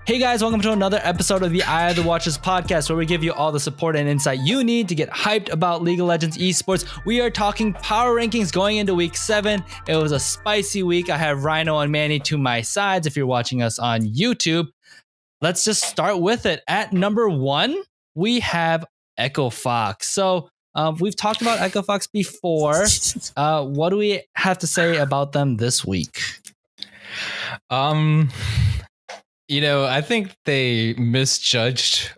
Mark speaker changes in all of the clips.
Speaker 1: Hey guys, welcome to another episode of the EWatch podcast, where we give you all the support and insight you need to get hyped about League of Legends esports. We are talking power rankings going into week 7. It was a spicy week. I have Rhino and Manny to my sides if you're watching us on YouTube. Let's just start with it. At number 1, we have Echo Fox. So we've talked about Echo Fox before. What do we have to say about them this week?
Speaker 2: I think they misjudged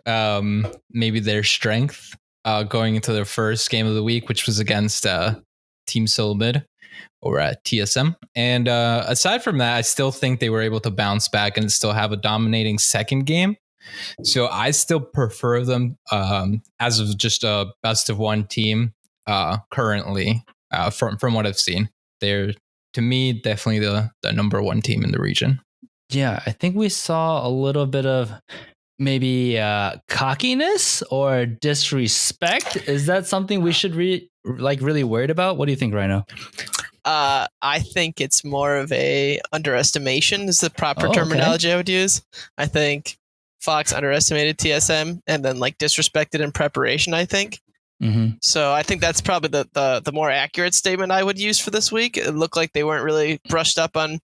Speaker 2: maybe their strength going into their first game of the week, which was against Team Solid over at TSM. And aside from that, I still think they were able to bounce back and still have a dominating second game. So I still prefer them as of just a best of one team currently from what I've seen. They're, to me, definitely the number one team in the region.
Speaker 1: Yeah, I think we saw a little bit of maybe cockiness or disrespect. Is that something we should really worried about? What do you think, Rhino?
Speaker 3: I think it's more of a underestimation is the proper terminology I would use. I think Fox underestimated TSM and then disrespected in preparation, I think.
Speaker 1: Mm-hmm.
Speaker 3: So I think that's probably the more accurate statement I would use for this week. It looked like they weren't really brushed up on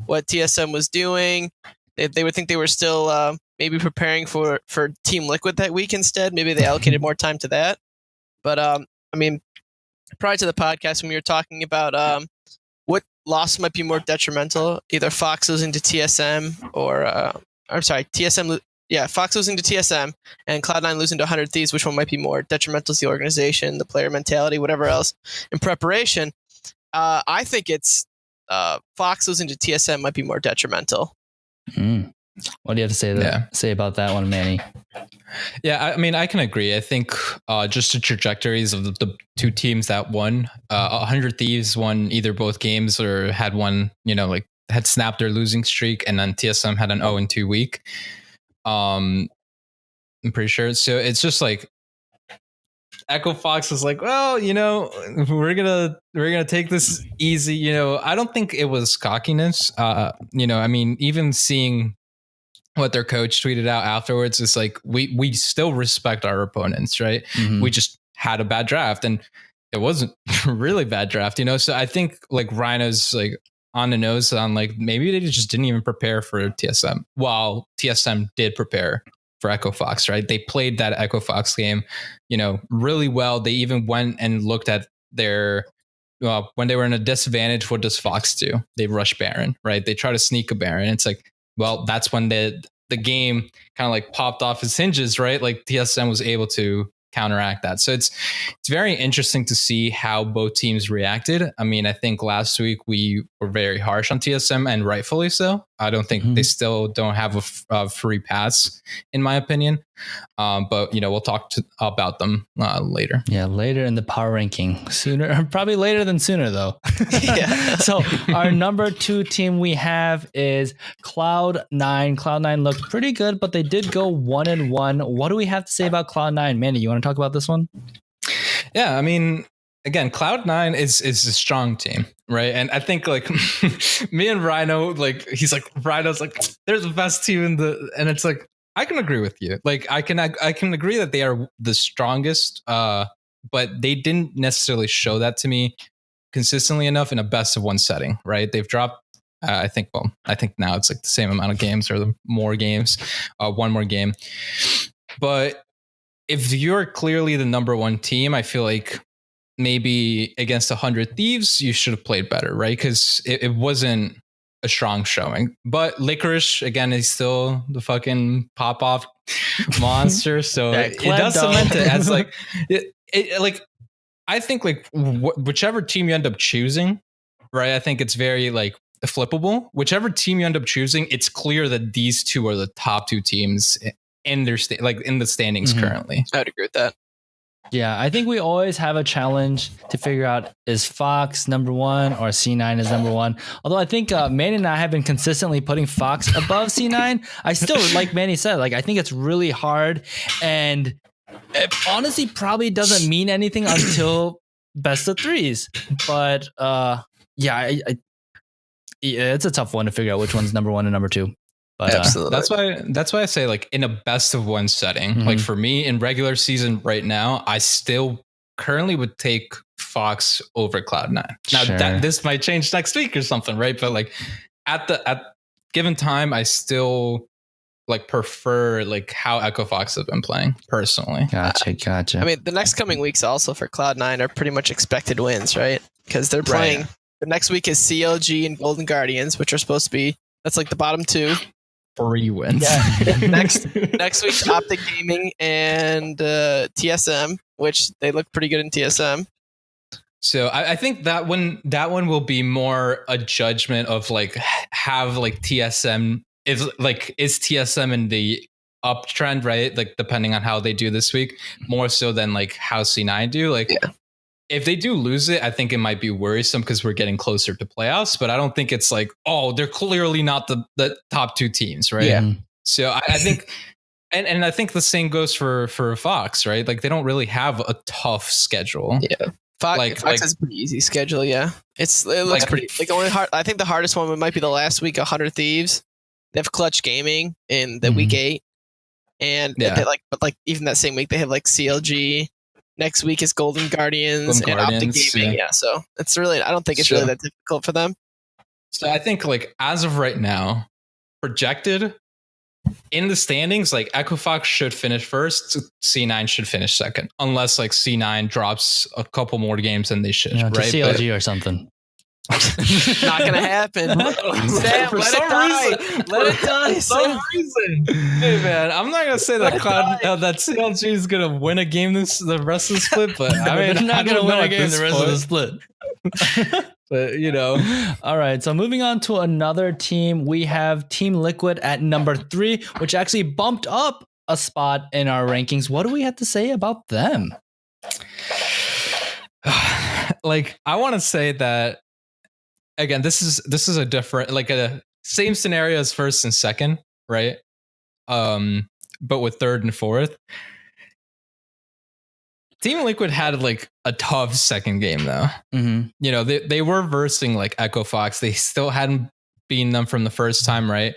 Speaker 3: what TSM was doing. They would think they were still maybe preparing for Team Liquid that week instead. Maybe they allocated more time to that. But prior to the podcast, when we were talking about what loss might be more detrimental, either Fox losing to TSM or Fox losing to TSM and Cloud9 losing to 100 Thieves, which one might be more detrimental to the organization, the player mentality, whatever else in preparation. I think it's Fox losing to TSM might be more detrimental.
Speaker 1: What do you have to say about that one, Manny?
Speaker 2: Yeah, I can agree. I think just the trajectories of the two teams that won, 100 Thieves won either both games or had one, had snapped their losing streak, and then TSM had an 0-2 week. I'm pretty sure. So it's just Echo Fox was well, we're gonna take this easy. I don't think it was cockiness. Even seeing what their coach tweeted out afterwards is we still respect our opponents, right? Mm-hmm. We just had a bad draft, and it wasn't a really bad draft, So I think Rhino's on the nose on maybe they just didn't even prepare for TSM, while TSM did prepare for Echo Fox, right? They played that Echo Fox game, really well. They even went and looked at their, when they were in a disadvantage, what does Fox do? They rush Baron, right? They try to sneak a Baron. It's that's when the game kind of popped off its hinges, right? TSM was able to counteract that. So it's very interesting to see how both teams reacted. I think last week we were very harsh on TSM, and rightfully so. I don't think they still don't have a free pass, in my opinion. But we'll talk about them later.
Speaker 1: Yeah, later in the power ranking. Sooner, probably later than sooner, though. Yeah. So our number 2 team we have is Cloud9. Cloud9 looked pretty good, but they did go 1-1. What do we have to say about Cloud9? Manny, you want to talk about this one?
Speaker 2: Yeah, again, Cloud9 is a strong team, right? And I think me and Rhino, Rhino's they're the best team and it's I can agree with you. I can agree that they are the strongest, but they didn't necessarily show that to me consistently enough in a best of one setting, right? They've dropped, I think now it's the same amount of games or more games, one more game. But if you're clearly the number one team, I feel maybe against 100 Thieves, you should have played better, right? Because it wasn't a strong showing. But Licorice, again, is still the fucking pop-off monster. So it does cement it as I think whichever team you end up choosing, right? I think it's very flippable. Whichever team you end up choosing, it's clear that these two are the top 2 teams in their in the standings currently.
Speaker 3: I would agree with that.
Speaker 1: Yeah, I think we always have a challenge to figure out, is Fox number 1 or C9 is number 1? Although I think Manny and I have been consistently putting Fox above C9. I still, like Manny said, I think it's really hard, and it honestly probably doesn't mean anything until best of 3s. But it's a tough one to figure out which one's number 1 and number 2. But
Speaker 3: Absolutely.
Speaker 2: That's why I say, like, in a best of one setting, like for me in regular season right now, I still currently would take Fox over Cloud9. Now that this might change next week or something, right? But like at given time, I still like prefer like how Echo Fox have been playing personally.
Speaker 1: Gotcha.
Speaker 3: I mean, the next coming weeks also for Cloud9 are pretty much expected wins, right? Because they're playing. Right. The next week is CLG and Golden Guardians, which are supposed to be, that's like the bottom two.
Speaker 2: 3 wins.
Speaker 3: Yeah. next week's Optic Gaming and TSM, which they look pretty good in TSM.
Speaker 2: So I think that one will be more a judgment of like have like TSM is TSM in the uptrend, right? Like depending on how they do this week, more so than like how C9 do. Like if they do lose it, I think it might be worrisome because we're getting closer to playoffs. But I don't think it's like, oh, they're clearly not the top 2 teams, right?
Speaker 1: Yeah.
Speaker 2: So I think, and I think the same goes for Fox, right? Like they don't really have a tough schedule.
Speaker 3: Yeah. Fox has a pretty easy schedule, yeah. It looks pretty like the only hard. I think the hardest one might be the last week, 100 Thieves. They have Clutch Gaming in the week 8, and they but even that same week they have like CLG. Next week is Golden Guardians and Optic Gaming. Yeah, so it's really I don't think it's really that difficult for them.
Speaker 2: So I think like as of right now, projected in the standings, like Echo Fox should finish first, C9 should finish second, unless like C9 drops a couple more games than they should, right?
Speaker 1: CLG or something.
Speaker 3: Not gonna happen. Sam, let it die.
Speaker 2: For some reason. Hey man, I'm not gonna say that that CLG is gonna win a game the rest of the split, but I mean,
Speaker 1: they're not gonna win a game the rest of the split.
Speaker 2: But you know,
Speaker 1: all right. So moving on to another team, we have Team Liquid at number 3, which actually bumped up a spot in our rankings. What do we have to say about them?
Speaker 2: Like, I want to say that again. This is a different, like a same scenario as first and second, right? But with third and fourth. Team Liquid had like a tough second game though. You know, they were versing like Echo Fox. They still hadn't beaten them from the first time, right?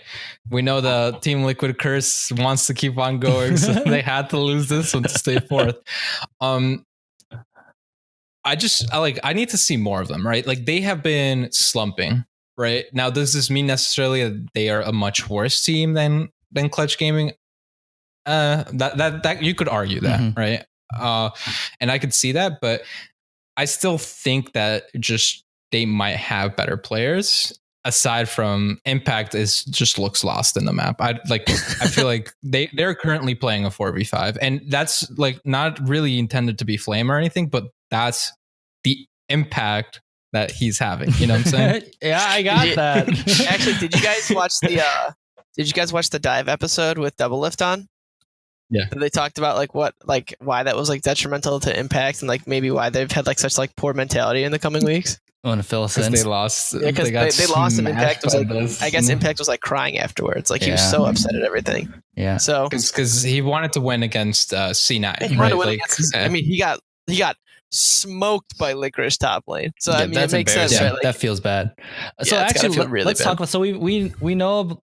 Speaker 2: We know the Team Liquid curse wants to keep on going, so they had to lose this one to stay fourth. I need to see more of them, right? Like they have been slumping, right? Now, does this mean necessarily that they are a much worse team than Clutch Gaming? That you could argue that, right? And I could see that, but I still think that just they might have better players. Aside from Impact just looks lost in the map. I feel like they're currently playing a 4v5, and that's like not really intended to be flame or anything, but that's the impact that he's having. You know what I'm saying?
Speaker 1: Yeah, I got that.
Speaker 3: Actually, did you guys watch the dive episode with Double Lift on?
Speaker 2: Yeah.
Speaker 3: They talked about why that was like detrimental to Impact and like maybe why they've had like such like poor mentality in the coming weeks.
Speaker 1: Want to fill us in?
Speaker 2: They lost.
Speaker 3: Yeah, because they lost and Impact was like, I guess Impact was like crying afterwards. Like he was so upset at everything.
Speaker 1: Yeah.
Speaker 3: So
Speaker 2: because he wanted to win against C9.
Speaker 3: He wanted to win against, I mean, he got smoked by Licorice top lane. So I mean, it makes sense.
Speaker 1: Yeah,
Speaker 3: right? Like,
Speaker 1: that feels bad. So actually, let's talk about. So we know.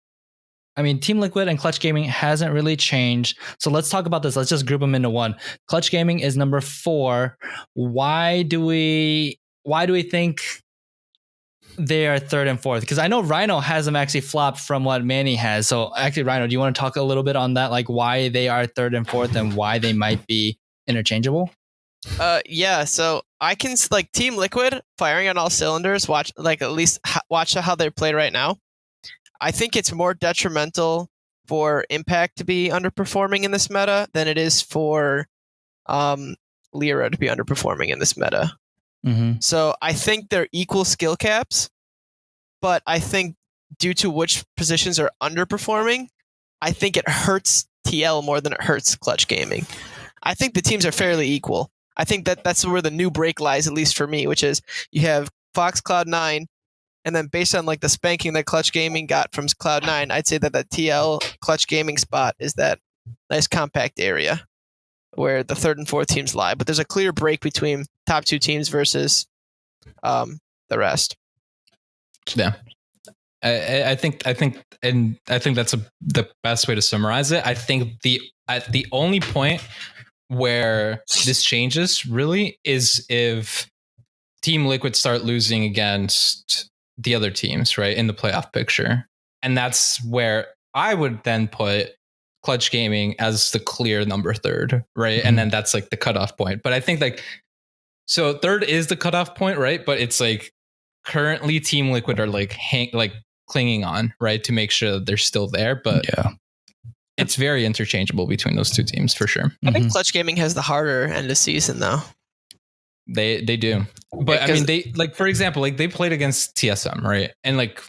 Speaker 1: I mean, Team Liquid and Clutch Gaming hasn't really changed. So let's talk about this. Let's just group them into one. Clutch Gaming is number 4. Why do we think they are third and fourth? Because I know Rhino has them actually flopped from what Manny has. So actually, Rhino, do you want to talk a little bit on that? Like why they are third and fourth and why they might be interchangeable?
Speaker 3: Yeah. So I can like Team Liquid firing on all cylinders. Watch how they're played right now. I think it's more detrimental for Impact to be underperforming in this meta than it is for Lyra to be underperforming in this meta. So I think they're equal skill caps, but I think due to which positions are underperforming, I think it hurts TL more than it hurts Clutch Gaming. I think the teams are fairly equal. I think that's where the new break lies, at least for me, which is you have Fox Cloud9, and then based on like the spanking that Clutch Gaming got from Cloud9, I'd say that the TL Clutch Gaming spot is that nice compact area where the third and fourth teams lie. But there's a clear break between top 2 teams versus the rest.
Speaker 2: Yeah. I think that's the best way to summarize it. I think the only point where this changes really is if Team Liquid start losing against the other teams, right, in the playoff picture. And that's where I would then put Clutch Gaming as the clear number 3rd, right? Mm-hmm. And then that's like the cutoff point. But I think like, so 3rd is the cutoff point, right? But it's like currently Team Liquid are like clinging on, right, to make sure that they're still there. But yeah, it's very interchangeable between those two teams for sure.
Speaker 3: I think Clutch Gaming has the harder end of season though.
Speaker 2: They do. But I mean, they like, for example, like they played against TSM, right? And like,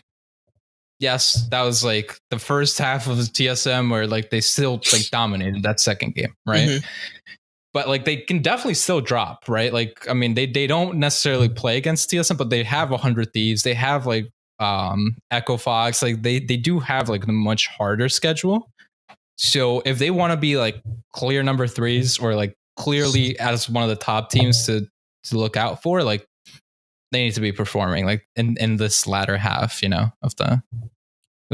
Speaker 2: yes, that was like the first half of TSM where like they still like dominated that second game, right? Mm-hmm. But like they can definitely still drop, right? Like, I mean, they don't necessarily play against TSM, but they have 100 Thieves. They have like Echo Fox. Like they do have like a much harder schedule. So if they want to be like clear number 3s or like clearly as one of the top teams to look out for, like they need to be performing like in this latter half, of the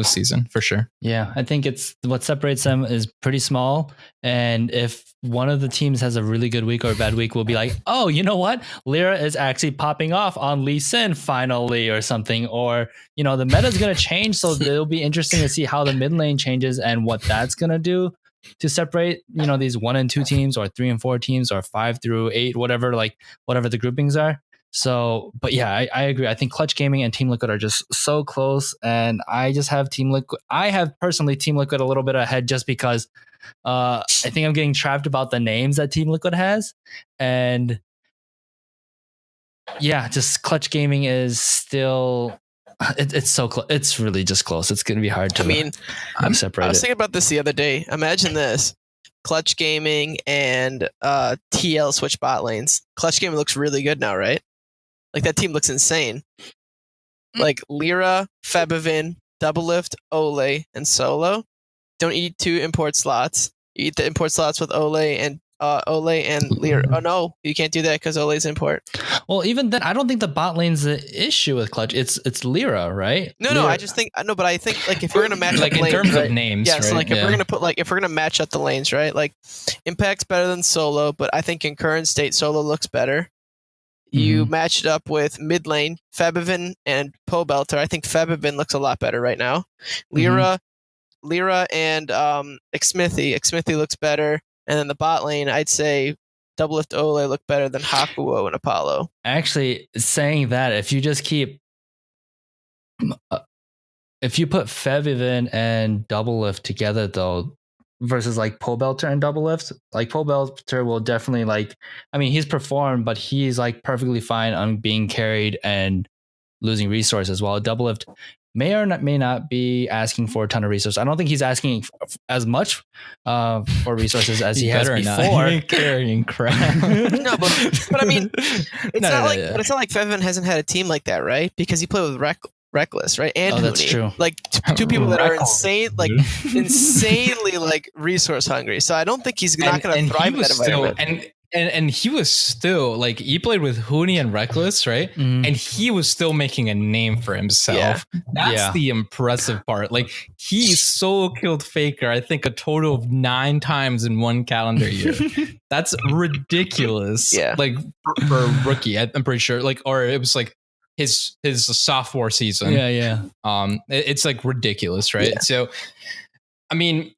Speaker 2: season for sure.
Speaker 1: Yeah, I think it's what separates them is pretty small. And if one of the teams has a really good week or a bad week, we'll be like, oh, you know what? Lyra is actually popping off on Lee Sin finally or something. Or, the meta is going to change. So it'll be interesting to see how the mid lane changes and what that's going to do to separate, these 1 and 2 teams or 3 and 4 teams or 5 through 8, whatever the groupings are. So, but yeah, I agree. I think Clutch Gaming and Team Liquid are just so close, and I just have Team Liquid. I have personally Team Liquid a little bit ahead just because I think I'm getting trapped about the names that Team Liquid has, and yeah, just Clutch Gaming is still. It's so close. It's really just close. It's going to be hard to. Separate.
Speaker 3: I was thinking about this the other day. Imagine this. Clutch Gaming and TL switch bot lanes. Clutch Gaming looks really good now, right? Like that team looks insane. Like Lyra, Febivin, Doublelift, Ole, and Solo. Don't eat 2 import slots. You eat the import slots with Ole and Lyra. Oh no, you can't do that because Ole's import.
Speaker 1: Well, even then, I don't think the bot lane's the issue with Clutch. It's Lyra, right?
Speaker 3: No, I just think but I think like if we're gonna match
Speaker 2: like
Speaker 3: up
Speaker 2: in
Speaker 3: lanes,
Speaker 2: terms
Speaker 3: right?
Speaker 2: of names,
Speaker 3: yeah.
Speaker 2: right?
Speaker 3: So like if we're gonna match up the lanes, right? Like Impact's better than Solo, but I think in current state Solo looks better. You match it up with mid lane, Febivin and Pobelter. I think Febivin looks a lot better right now. Lyra and Xmithy looks better. And then the bot lane, I'd say Doublelift Ole look better than Hakuo and Apollo.
Speaker 1: Actually, saying that, if you just keep... if you put Febivin and Doublelift together, though, versus like Pobelter and Doublelift, like Pobelter will definitely he's performed, but he's like perfectly fine on being carried and losing resources, while Doublelift may or may not be asking for a ton of resources. I don't think he's asking as much for resources as he has before.
Speaker 2: Carrying crap.
Speaker 3: No, but I mean, it's but it's not like Febivin hasn't had a team like that, right? Because he played with Reckless, right? And
Speaker 1: that's true.
Speaker 3: Like two people that are insanely like resource hungry. So I don't think he's not going to thrive in that environment.
Speaker 2: And he was still like, he played with Huni and Reckless, right? And he was still making a name for himself. Yeah. That's the impressive part. Like he solo killed Faker, I think a total of 9 times in 1 calendar year. That's ridiculous.
Speaker 3: Yeah.
Speaker 2: Like for a rookie, I'm pretty sure. Like, or it was like his sophomore season.
Speaker 1: Yeah.
Speaker 2: It's like ridiculous, right? Yeah. So, I mean,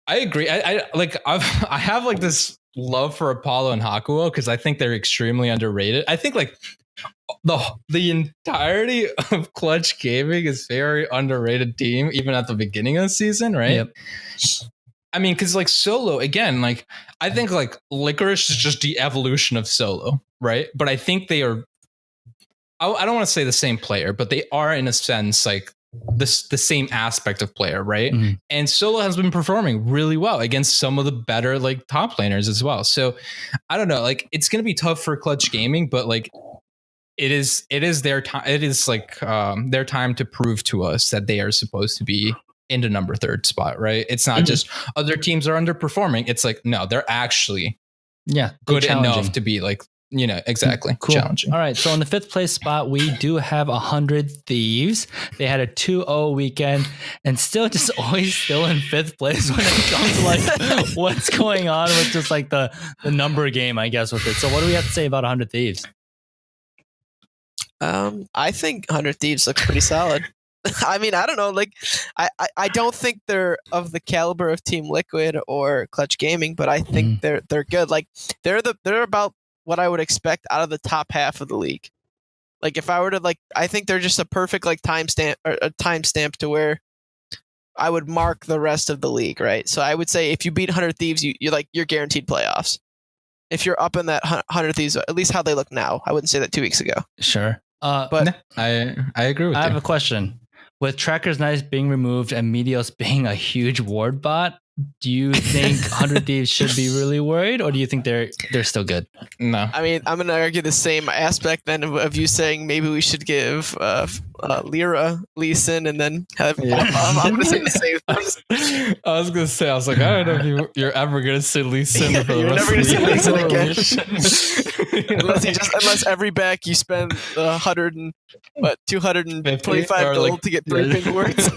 Speaker 2: I agree. I have like this love for Apollo and Hakuo because I think they're extremely underrated. I think like the entirety of Clutch Gaming is very underrated team, even at the beginning of the season, right?
Speaker 1: Yep.
Speaker 2: I mean, because like Solo, again, like I think like Licorice is just the evolution of Solo, right? But I think they are, I don't want to say the same player, but they are in a sense like the same aspect of player, right? And Solo has been performing really well against some of the better like top laners as well. So I don't know, like it's gonna be tough for Clutch Gaming, but like it is their time. It is like their time to prove to us that they are supposed to be in the number 3rd spot, right? It's not just other teams are underperforming. It's like no, they're actually good enough to be like exactly.
Speaker 1: Cool.
Speaker 2: Challenging.
Speaker 1: All right. So in the 5th place spot, we do have 100 Thieves. They had a 2-0 weekend and still just always still in 5th place when it comes to like what's going on with just like the number game, I guess, with it. So what do we have to say about 100 Thieves?
Speaker 3: I think 100 Thieves looks pretty solid. I mean, I don't know. Like, I don't think they're of the caliber of Team Liquid or Clutch Gaming, but I think they're good. Like, they're about what I would expect out of the top half of the league. Like, if I were to I think they're just a perfect timestamp to where I would mark the rest of the league, right? So I would say if you beat 100 Thieves, you're guaranteed playoffs. If you're up in that 100 Thieves, at least how they look now. I wouldn't say that 2 weeks ago.
Speaker 1: Sure.
Speaker 2: But no, I agree with you.
Speaker 1: I have a question. With Tracker's Knives being removed and Meteos being a huge ward bot, do you think 100 Thieves should be really worried, or do you think they're still good?
Speaker 2: No.
Speaker 3: I mean, I'm going to argue the same aspect then of you saying maybe we should give Lyra Lee Sin and then have. I'm going to say the same thing.
Speaker 2: I was going to say, I was like, I don't know if you're ever going to say Lee Sin for the
Speaker 3: You're
Speaker 2: rest
Speaker 3: never
Speaker 2: of
Speaker 3: going to say
Speaker 2: the
Speaker 3: Lee Sin again. unless every back you spend 225 gold to get 3 pink words.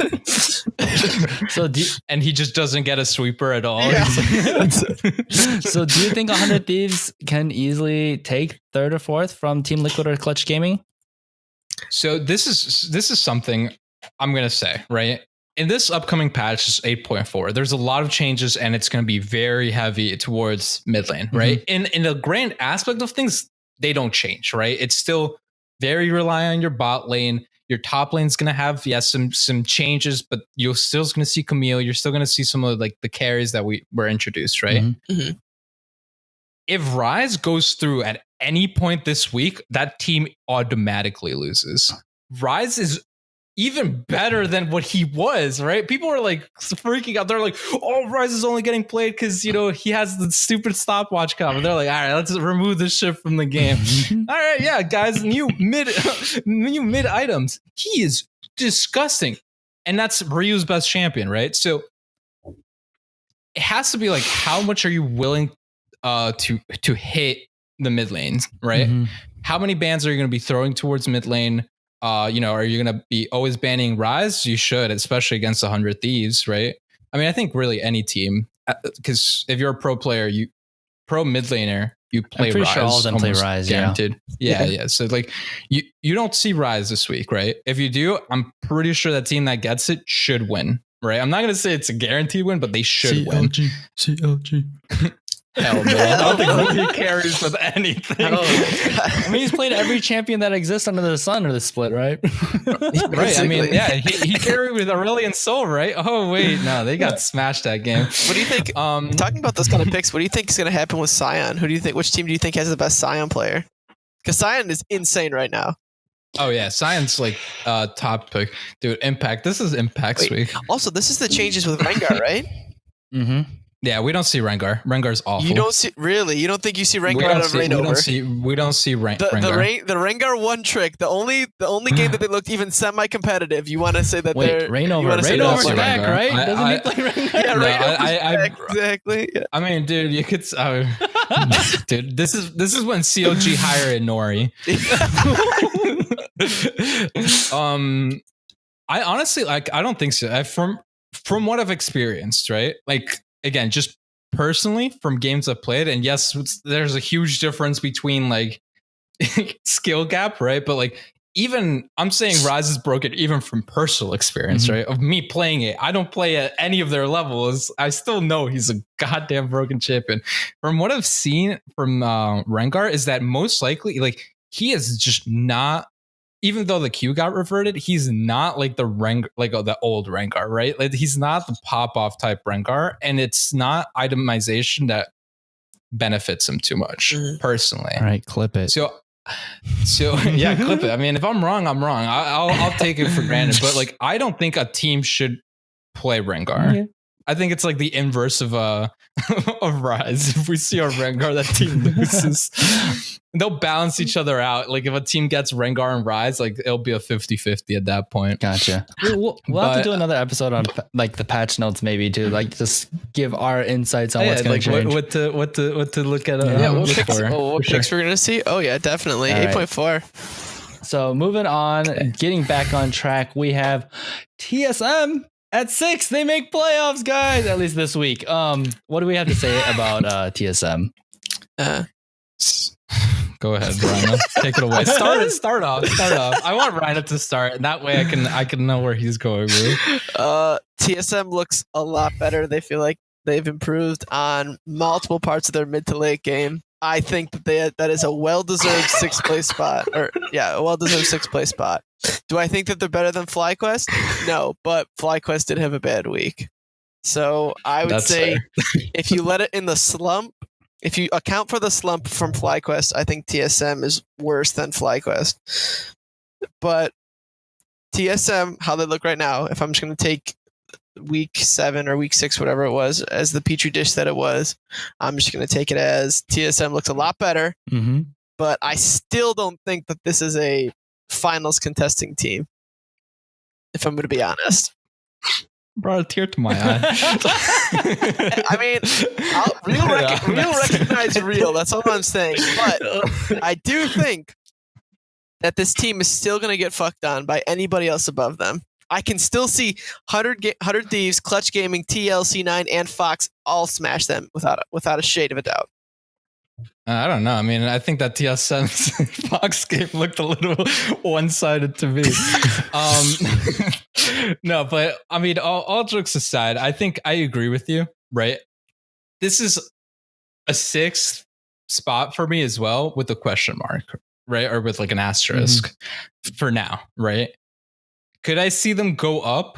Speaker 1: So
Speaker 2: and he just doesn't get a sweeper at all.
Speaker 3: Yeah.
Speaker 1: So do you think 100 Thieves can easily take 3rd or 4th from Team Liquid or Clutch Gaming?
Speaker 2: So this is something I'm gonna say, right? In this upcoming patch, is 8.4. There's a lot of changes, and it's gonna be very heavy towards mid lane, right? In the grand aspect of things, they don't change, right? It's still very reliant on your bot lane. Your top lane's gonna have some changes, but you're still gonna see Camille. You're still gonna see some of like the carries that were introduced, right?
Speaker 3: Mm-hmm.
Speaker 2: If Rise goes through at any point this week, that team automatically loses. Rise is even better than what he was, right? People are like freaking out. They're like, oh, Rise is only getting played because, he has the stupid stopwatch comment. They're like, all right, let's remove this shit from the game. All right, yeah, guys, new mid items. He is disgusting. And that's Ryu's best champion, right? So it has to be like, how much are you willing to hit the mid lanes, right? How many bans are you going to be throwing towards mid lane? Are you going to be always banning Rise? You should, especially against 100 Thieves, right? I mean, I think really any team, because if you're a pro player, pro mid laner, you play
Speaker 1: I'm pretty
Speaker 2: Rise.
Speaker 1: Sure all of them play Rise,
Speaker 2: guaranteed. Yeah. So like, you don't see Rise this week, right? If you do, I'm pretty sure that team that gets it should win, right? I'm not going to say it's a guaranteed win, but they should win.
Speaker 1: CLG.
Speaker 2: Hell no. I don't think he carries with anything.
Speaker 1: I mean, he's played every champion that exists under the sun or the split, right?
Speaker 2: Right. I mean, yeah, he carried with Aurelion Sol, right? Oh, wait. No, they got smashed that game.
Speaker 3: What do you think? Talking about those kind of picks, what do you think is going to happen with Sion? Which team do you think has the best Sion player? Because Sion is insane right now.
Speaker 2: Oh, yeah. Sion's like top pick. Dude, Impact. This is Impact's week.
Speaker 3: Also, this is the changes with Rengar, right?
Speaker 1: Mm-hmm.
Speaker 2: Yeah, we don't see Rengar. Rengar's awful.
Speaker 3: You don't see You don't think you see Rengar out of Reignover?
Speaker 2: We don't see Rengar.
Speaker 3: The Rengar one trick. The only game that they looked even semi-competitive. You want to say that they're
Speaker 1: Reignover's back, right? Doesn't he play Rengar?
Speaker 3: Yeah, Reignover's back, exactly. Yeah.
Speaker 2: I mean, dude, you could. Dude, this is when COG hired Nori. I honestly I don't think so. From what I've experienced, right? Like, again, just personally from games I've played, and yes, there's a huge difference between like skill gap, right? But like, even I'm saying Rise is broken even from personal experience, right? Of me playing it. I don't play at any of their levels. I still know he's a goddamn broken champion. From what I've seen from Rengar is that most likely, like, he is just not, even though the Q got reverted, he's not like the the old Rengar, right? Like, he's not the pop-off type Rengar, and it's not itemization that benefits him too much, personally.
Speaker 1: All right, clip it.
Speaker 2: So yeah, clip it. I mean, if I'm wrong, I'm wrong. I'll take it for granted. But like, I don't think a team should play Rengar. I think it's like the inverse of of Rise. If we see our Rengar, that team loses. They'll balance each other out. Like if a team gets Rengar and Rise, like it'll be a 50-50 at that point.
Speaker 1: Gotcha. We'll have to do another episode on like the patch notes, maybe to like just give our insights on what's going to change.
Speaker 2: What to look at.
Speaker 3: What picks we're gonna see? Oh yeah, definitely 8.4.
Speaker 1: So moving on, getting back on track, we have TSM at 6. They make playoffs, guys. At least this week. What do we have to say about TSM?
Speaker 2: Go ahead, Rhino. Take it away. Start off. I want Rhino to start, and that way I can know where he's going with.
Speaker 3: TSM looks a lot better. They feel like they've improved on multiple parts of their mid to late game. I think that is a well-deserved 6th place spot. A well-deserved 6th place spot. Do I think that they're better than FlyQuest? No, but FlyQuest did have a bad week. So I would say if you let it in the slump, if you account for the slump from FlyQuest, I think TSM is worse than FlyQuest. But TSM, how they look right now, if I'm just going to take week 7 or week 6, whatever it was, as the petri dish that it was, I'm just going to take it as TSM looks a lot better.
Speaker 1: Mm-hmm.
Speaker 3: But I still don't think that this is a finals contesting team, if I'm going to be honest.
Speaker 2: Brought a tear to my eye.
Speaker 3: I mean, real recognize real. That's all I'm saying. But I do think that this team is still going to get fucked on by anybody else above them. I can still see 100 Thieves, Clutch Gaming, TLC9, and Fox all smash them without a shade of a doubt.
Speaker 2: I don't know. I mean, I think that TSM's Fox game looked a little one-sided to me. No, but I mean, all jokes aside, I think I agree with you, right? This is a 6th spot for me as well, with a question mark, right? Or with like an asterisk for now, right? Could I see them go up?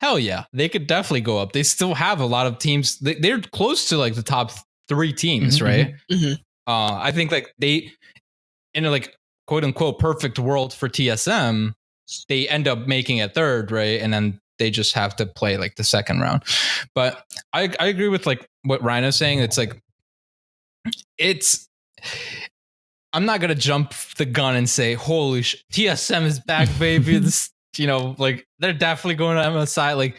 Speaker 2: Hell yeah, they could definitely go up. They still have a lot of teams. They're close to like the top 3 teams, right?
Speaker 3: Mm-hmm.
Speaker 2: I think like they, in a like quote unquote perfect world for TSM, they end up making it 3rd, right? And then they just have to play like the 2nd round. But I agree with like what Rhino's saying. It's like, I'm not gonna jump the gun and say, holy TSM is back, baby. This, like they're definitely going to MSI, like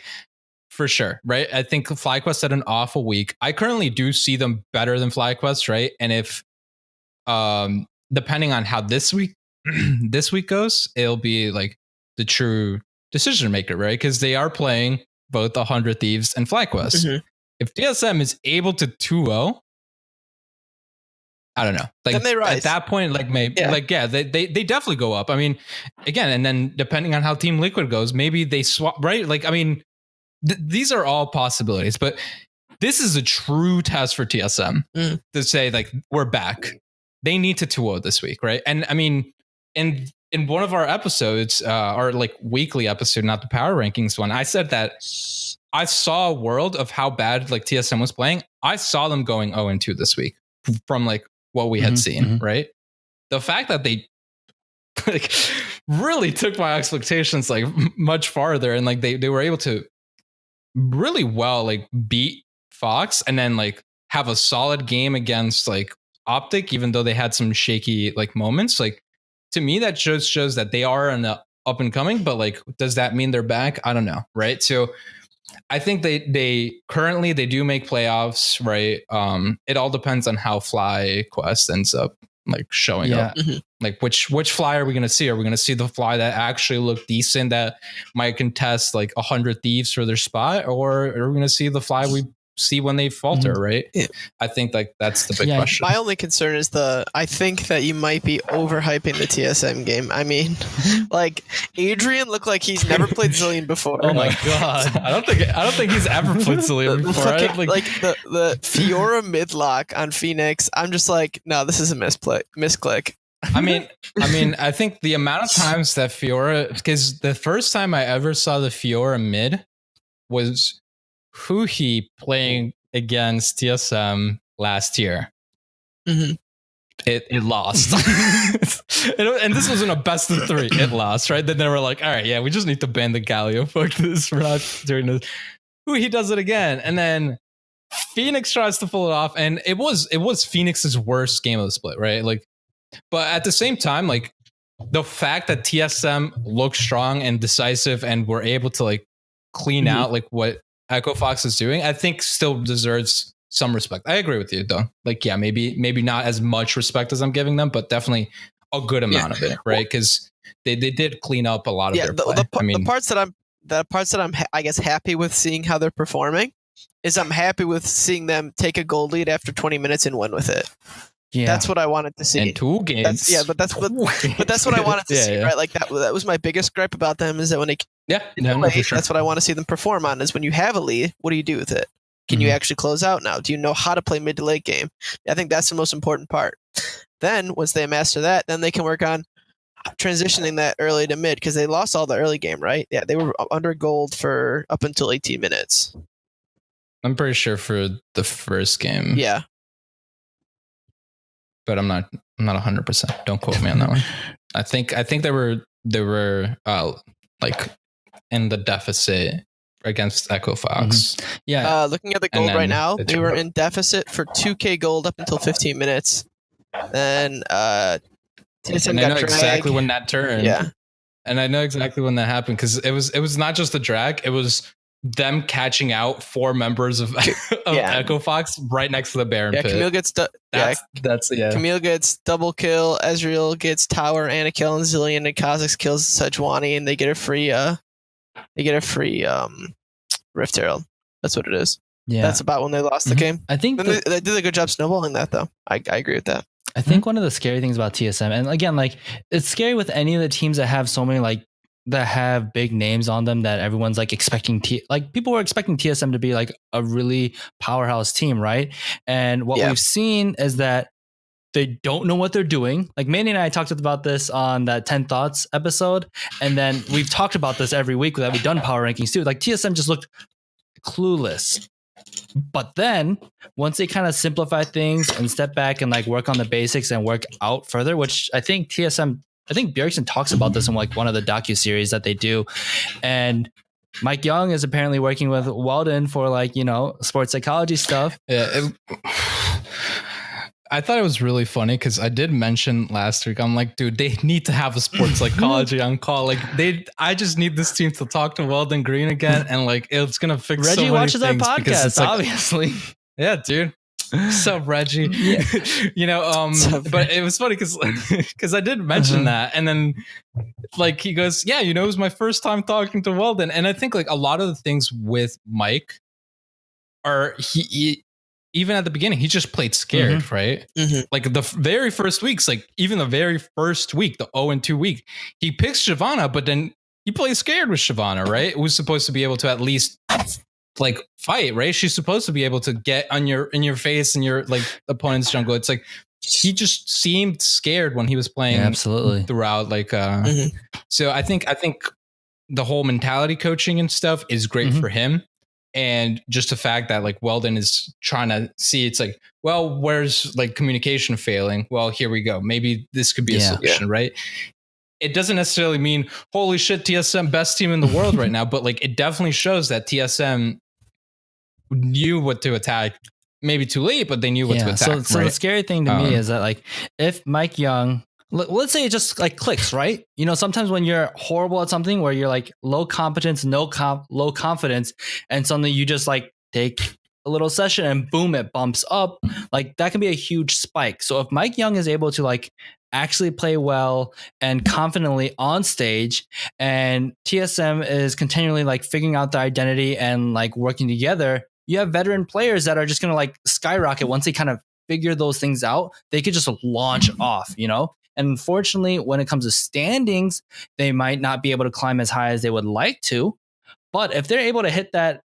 Speaker 2: for sure, right? I think FlyQuest had an awful week. I currently do see them better than FlyQuest, right? And if depending on how this week goes, it'll be like the true decision maker, right? Because they are playing both 100 Thieves and FlyQuest. Mm-hmm. If TSM is able to 2-0, I don't know. Like
Speaker 3: then they rise.
Speaker 2: At that point, like maybe, they definitely go up. I mean, again, and then depending on how Team Liquid goes, maybe they swap, right? Like, I mean, these are all possibilities, but this is a true test for TSM to say like we're back. They need to 2-0 this week, right? And I mean, in one of our episodes, our like weekly episode, not the power rankings one, I said that I saw a world of how bad like TSM was playing. I saw them going 0-2 this week from like what we had seen, right? The fact that they like really took my expectations like much farther, and like they were able to really well like beat Fox and then like have a solid game against like Optic, even though they had some shaky like moments. Like to me, that shows that they are in the up and coming, but like does that mean they're back? I don't know, right? So I think they currently they do make playoffs, right? It all depends on how FlyQuest ends up like showing up. Like which fly are we going to see? Are we going to see the fly that actually look decent that might contest like 100 Thieves for their spot, or are we going to see the fly we see when they falter, right? Yeah. I think like that's the big question.
Speaker 3: My only concern is I think that you might be overhyping the TSM game. I mean, like Adrian looked like he's never played Zillion before.
Speaker 2: Oh my god! I don't think he's ever played Zillion before.
Speaker 3: Like the Fiora midlock on Phoenix. I'm just like, no, this is a misclick.
Speaker 2: I mean, I think the amount of times that Fiora, because the first time I ever saw the Fiora mid was Huhi playing against TSM last year. It lost. And this wasn't a best of 3. It lost, right? Then they were like, all right, yeah, we just need to ban the Galio. Fuck this. We're not doing this. he does it again. And then Phoenix tries to pull it off. And it was Phoenix's worst game of the split, right? Like, but at the same time, like the fact that TSM looked strong and decisive and were able to like clean out like what Echo Fox is doing, I think still deserves some respect. I agree with you though. Like, yeah, maybe not as much respect as I'm giving them, but definitely a good amount of it, right? Because they did clean up a lot of their play.
Speaker 3: The parts that I'm I guess happy with seeing how they're performing is I'm happy with seeing them take a gold lead after 20 minutes and win with it. Yeah, that's what I wanted to see.
Speaker 2: In 2 games.
Speaker 3: But that's what I wanted to see, right? Like that was my biggest gripe about them is that when they for sure. That's what I want to see them perform on is when you have a lead, what do you do with it? Can you actually close out now? Do you know how to play mid to late game? I think that's the most important part. Then once they master that, then they can work on transitioning that early to mid because they lost all the early game, right? Yeah, they were under gold for up until 18 minutes.
Speaker 2: I'm pretty sure for the first game.
Speaker 3: Yeah.
Speaker 2: But I'm not 100%. Don't quote me on that one. I think they were like in the deficit against Echo Fox.
Speaker 1: Yeah.
Speaker 3: Looking at the gold right now, they were in deficit for 2K gold up until 15 minutes. Then TSM
Speaker 2: and I know exactly when that turned.
Speaker 3: Yeah.
Speaker 2: And I know exactly when that happened because it was not just the drag, it was them catching out 4 members of Echo Fox right next to the Baron pit.
Speaker 3: Camille gets Camille gets double kill, Ezreal gets tower and a kill, and Zillion and Kha'Zix kills Sejuani, and they get a free Rift Herald. That's what it is. Yeah, that's about when they lost the game. I think they did a good job snowballing that, though. I agree with that.
Speaker 1: I think one of the scary things about TSM, and again, like it's scary with any of the teams that have so many like that have big names on them that everyone's like expecting like people were expecting TSM to be like a really powerhouse team, right? And what we've seen is that they don't know what they're doing. Like Manny and I talked about this on that 10 Thoughts episode. And then we've talked about this every week that we've done power rankings too. Like TSM just looked clueless. But then once they kind of simplify things and step back and like work on the basics and work out further, which I think Bjergsen talks about this in like one of the docuseries that they do. And Mike Young is apparently working with Weldon for like, sports psychology stuff.
Speaker 2: Yeah. I thought it was really funny because I did mention last week, I'm like, dude, they need to have a sports psychology on call. Like I just need this team to talk to Weldon Green again. And like, it's going to fix
Speaker 1: Reggie
Speaker 2: so many
Speaker 1: watches
Speaker 2: things
Speaker 1: our podcast,
Speaker 2: it's like,
Speaker 1: obviously.
Speaker 2: Yeah, dude. So Reggie, but it was funny because I did mention that, and then like he goes, yeah, it was my first time talking to Weldon, and I think like a lot of the things with Mike are he even at the beginning he just played scared, right? Like the very first weeks, like even the very first week, the 0-2 week, he picks Shyvana, but then he plays scared with Shyvana, right? It was supposed to be able to at least like fight, right? She's supposed to be able to get in your face and your like opponent's jungle. It's like he just seemed scared when he was playing
Speaker 1: absolutely
Speaker 2: throughout. Like so I think the whole mentality coaching and stuff is great for him. And just the fact that like Weldon is trying to see, it's like, well, where's like communication failing? Well, here we go. Maybe this could be a solution, right? It doesn't necessarily mean, holy shit, TSM best team in the world right now. But like, it definitely shows that TSM knew what to attack. Maybe too late, but they knew what to attack.
Speaker 1: So the scary thing to me is that like, if Mike Young, let's say it just like clicks, right? Sometimes when you're horrible at something where you're like low competence, low confidence, and suddenly you just like take a little session and boom, it bumps up. Like that can be a huge spike. So if Mike Young is able to like actually play well and confidently on stage, and TSM is continually like figuring out the identity and like working together, you have veteran players that are just going to like skyrocket once they kind of figure those things out. They could just launch off, And unfortunately, when it comes to standings, they might not be able to climb as high as they would like to. But if they're able to hit that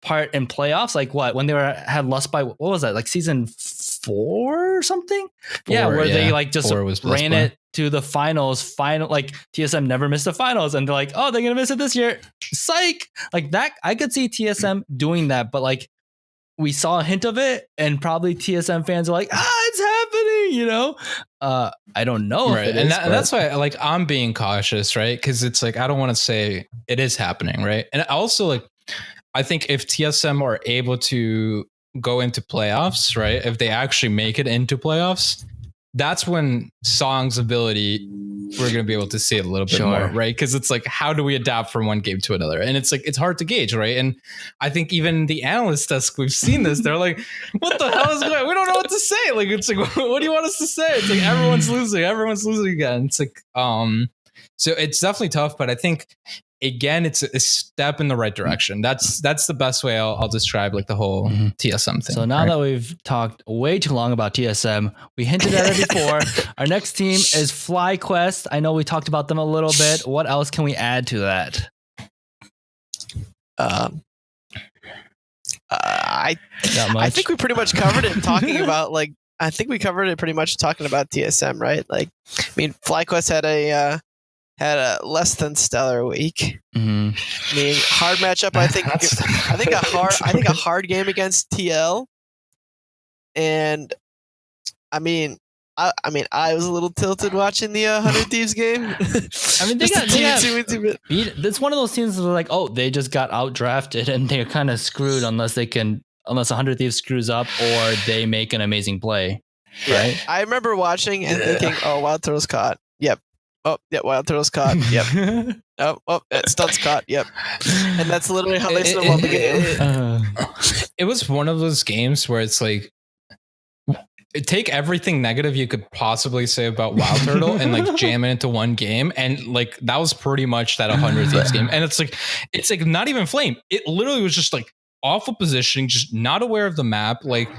Speaker 1: part in playoffs, like when they had lost by, what was that, like season 4 or something? They like just ran it to the finals. Like TSM never missed the finals, and they're like, oh, they're gonna miss it this year. Psych! Like that, I could see TSM doing that, but like we saw a hint of it, and probably TSM fans are like, it's happening, I don't know,
Speaker 2: right? And that's why like I'm being cautious, right? Because it's like I don't want to say it is happening, right? And also like I think if TSM are able to go into playoffs, right? If they actually make it into playoffs, that's when Song's ability, we're going to be able to see it a little bit more, right? Because it's like, how do we adapt from one game to another? And it's like, it's hard to gauge, right? And I think even the analyst desk, we've seen this, they're like, what the hell is going on? We don't know what to say. Like, it's like, what do you want us to say? It's like, everyone's losing again. It's like, so it's definitely tough, but I think, again, it's a step in the right direction. That's the best way I'll describe like the whole TSM thing.
Speaker 1: So now that we've talked way too long about TSM, we hinted at it before. Our next team is FlyQuest. I know we talked about them a little bit. What else can we add to that?
Speaker 3: I think we pretty much covered it talking about like. I think we covered it pretty much talking about TSM, right? Like, I mean, FlyQuest had a less than stellar week. I mean, hard matchup. I think a hard game against TL, and I mean, I was a little tilted watching the 100 Thieves game.
Speaker 1: I mean, they got beat. It's one of those teams that are like, oh, they just got outdrafted and they're kind of screwed unless 100 Thieves screws up or they make an amazing play. Right?
Speaker 3: Yeah, I remember watching and thinking, oh, Wild Turtle's caught. Yep. Oh, yeah, Wild Turtle's caught. Yep. oh, Stun's caught. Yep. And that's literally how they snowballed the game.
Speaker 2: It was one of those games where it's like, take everything negative you could possibly say about Wild Turtle and like jam it into one game, and like that was pretty much that 100 Thieves game. And it's like not even Flame. It literally was just like awful positioning, just not aware of the map. Like,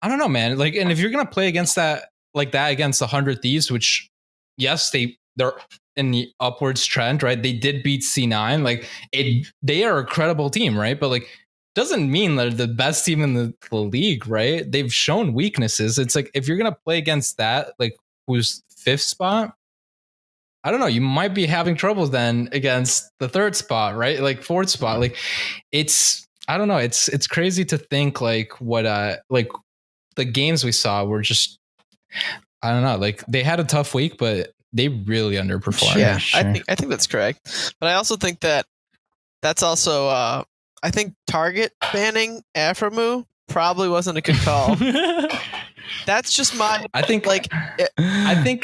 Speaker 2: I don't know, man. Like, and if you're gonna play against that against the 100 Thieves, which yes, they're in the upwards trend, right? They did beat C9. Like, they are a credible team, right? But like, doesn't mean they're the best team in the league, right? They've shown weaknesses. It's like, if you're gonna play against that, like, who's 5th spot, I don't know, you might be having trouble then against the 3rd spot, right? Like 4th spot. Like, I don't know. It's crazy to think like what like the games we saw were just, I don't know, like they had a tough week, but they really underperformed.
Speaker 3: Yeah, sure. I think that's correct. But I also think that's also I think target banning Aframu probably wasn't a good call. That's just my. I think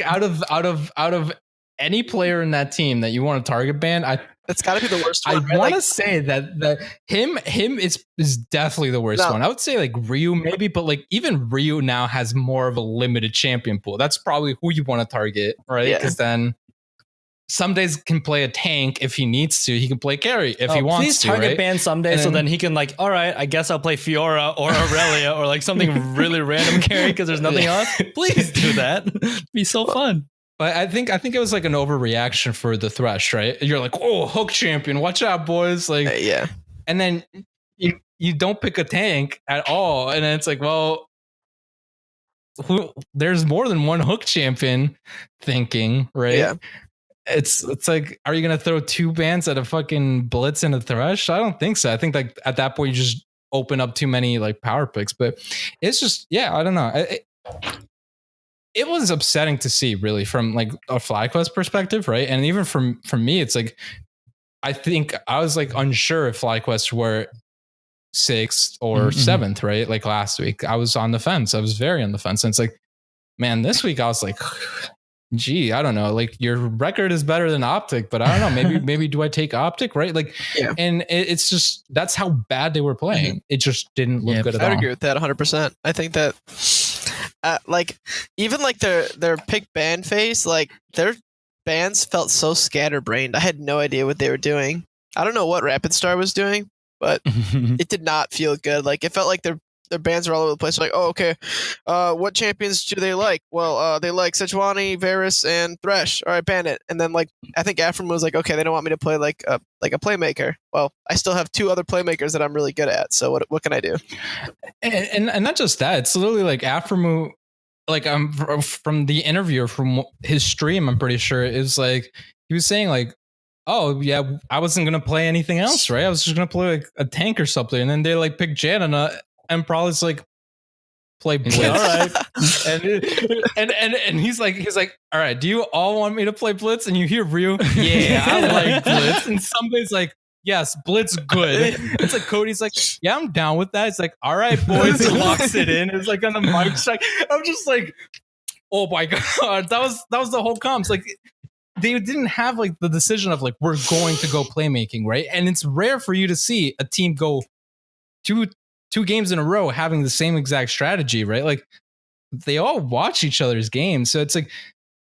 Speaker 2: out of any player in that team that you want to target ban,
Speaker 3: that's got to be the worst one.
Speaker 2: I want to say that him is definitely the worst one. I would say like Ryu maybe, but like even Ryu now has more of a limited champion pool. That's probably who you want to target, right? Because then some days can play a tank if he needs to. He can play carry if he wants to.
Speaker 1: Please target
Speaker 2: right?
Speaker 1: ban someday, so then he can like, all right, I guess I'll play Fiora or Aurelia or like something really random carry because there's nothing else. Please do that. It'd be so fun.
Speaker 2: But I think it was like an overreaction for the Thresh, right? You're like, oh, hook champion, watch out, boys! Like,
Speaker 3: yeah.
Speaker 2: And then you don't pick a tank at all, and then it's like, well, there's more than one hook champion thinking, right?
Speaker 3: Yeah.
Speaker 2: It's like, are you gonna throw 2 bans at a fucking Blitz and a Thresh? I don't think so. I think like at that point you just open up too many like power picks. But it's just, yeah, I don't know. It was upsetting to see, really, from like a FlyQuest perspective, right? And even from me, it's like, I think I was like unsure if FlyQuest were 6th or 7th, right? Like last week, I was on the fence. I was very on the fence, and it's like, man, this week I was like, gee, I don't know. Like, your record is better than Optic, but I don't know. Maybe do I take Optic, right? Like, yeah. And it's just, that's how bad they were playing. It just didn't look good at all.
Speaker 3: I would agree with that 100%. I think that, like, even like their pick ban phase, like their bans felt so scatterbrained. I had no idea what they were doing. I don't know what Rapid Star was doing, but it did not feel good. Like, it felt like their bans are all over the place. Like, oh, okay, what champions do they like? Well, they like Sejuani, Varus, and Thresh. All right, ban it. And then, like, I think Afram was like, okay, they don't want me to play like a playmaker. Well, I still have 2 other playmakers that I'm really good at. So what can I do?
Speaker 2: And not just that. It's literally like Aframu, like, from the interview, from his stream, I'm pretty sure it was like, he was saying like, oh yeah, I wasn't gonna play anything else, right? I was just gonna play like a tank or something. And then they like picked Janina, and Prowl's like, play Blitz. All right. And he's like, all right, do you all want me to play Blitz? And you hear Ryu, yeah, I like Blitz. And somebody's like, yes, Blitz good. It's like Cody's like, yeah, I'm down with that. It's like, all right, boys, he locks it in. It's like on the mic check. I'm just like, oh my god, that was the whole comms. Like they didn't have like the decision of like we're going to go playmaking, right? And it's rare for you to see a team go two games in a row having the same exact strategy, right? Like they all watch each other's games, so it's like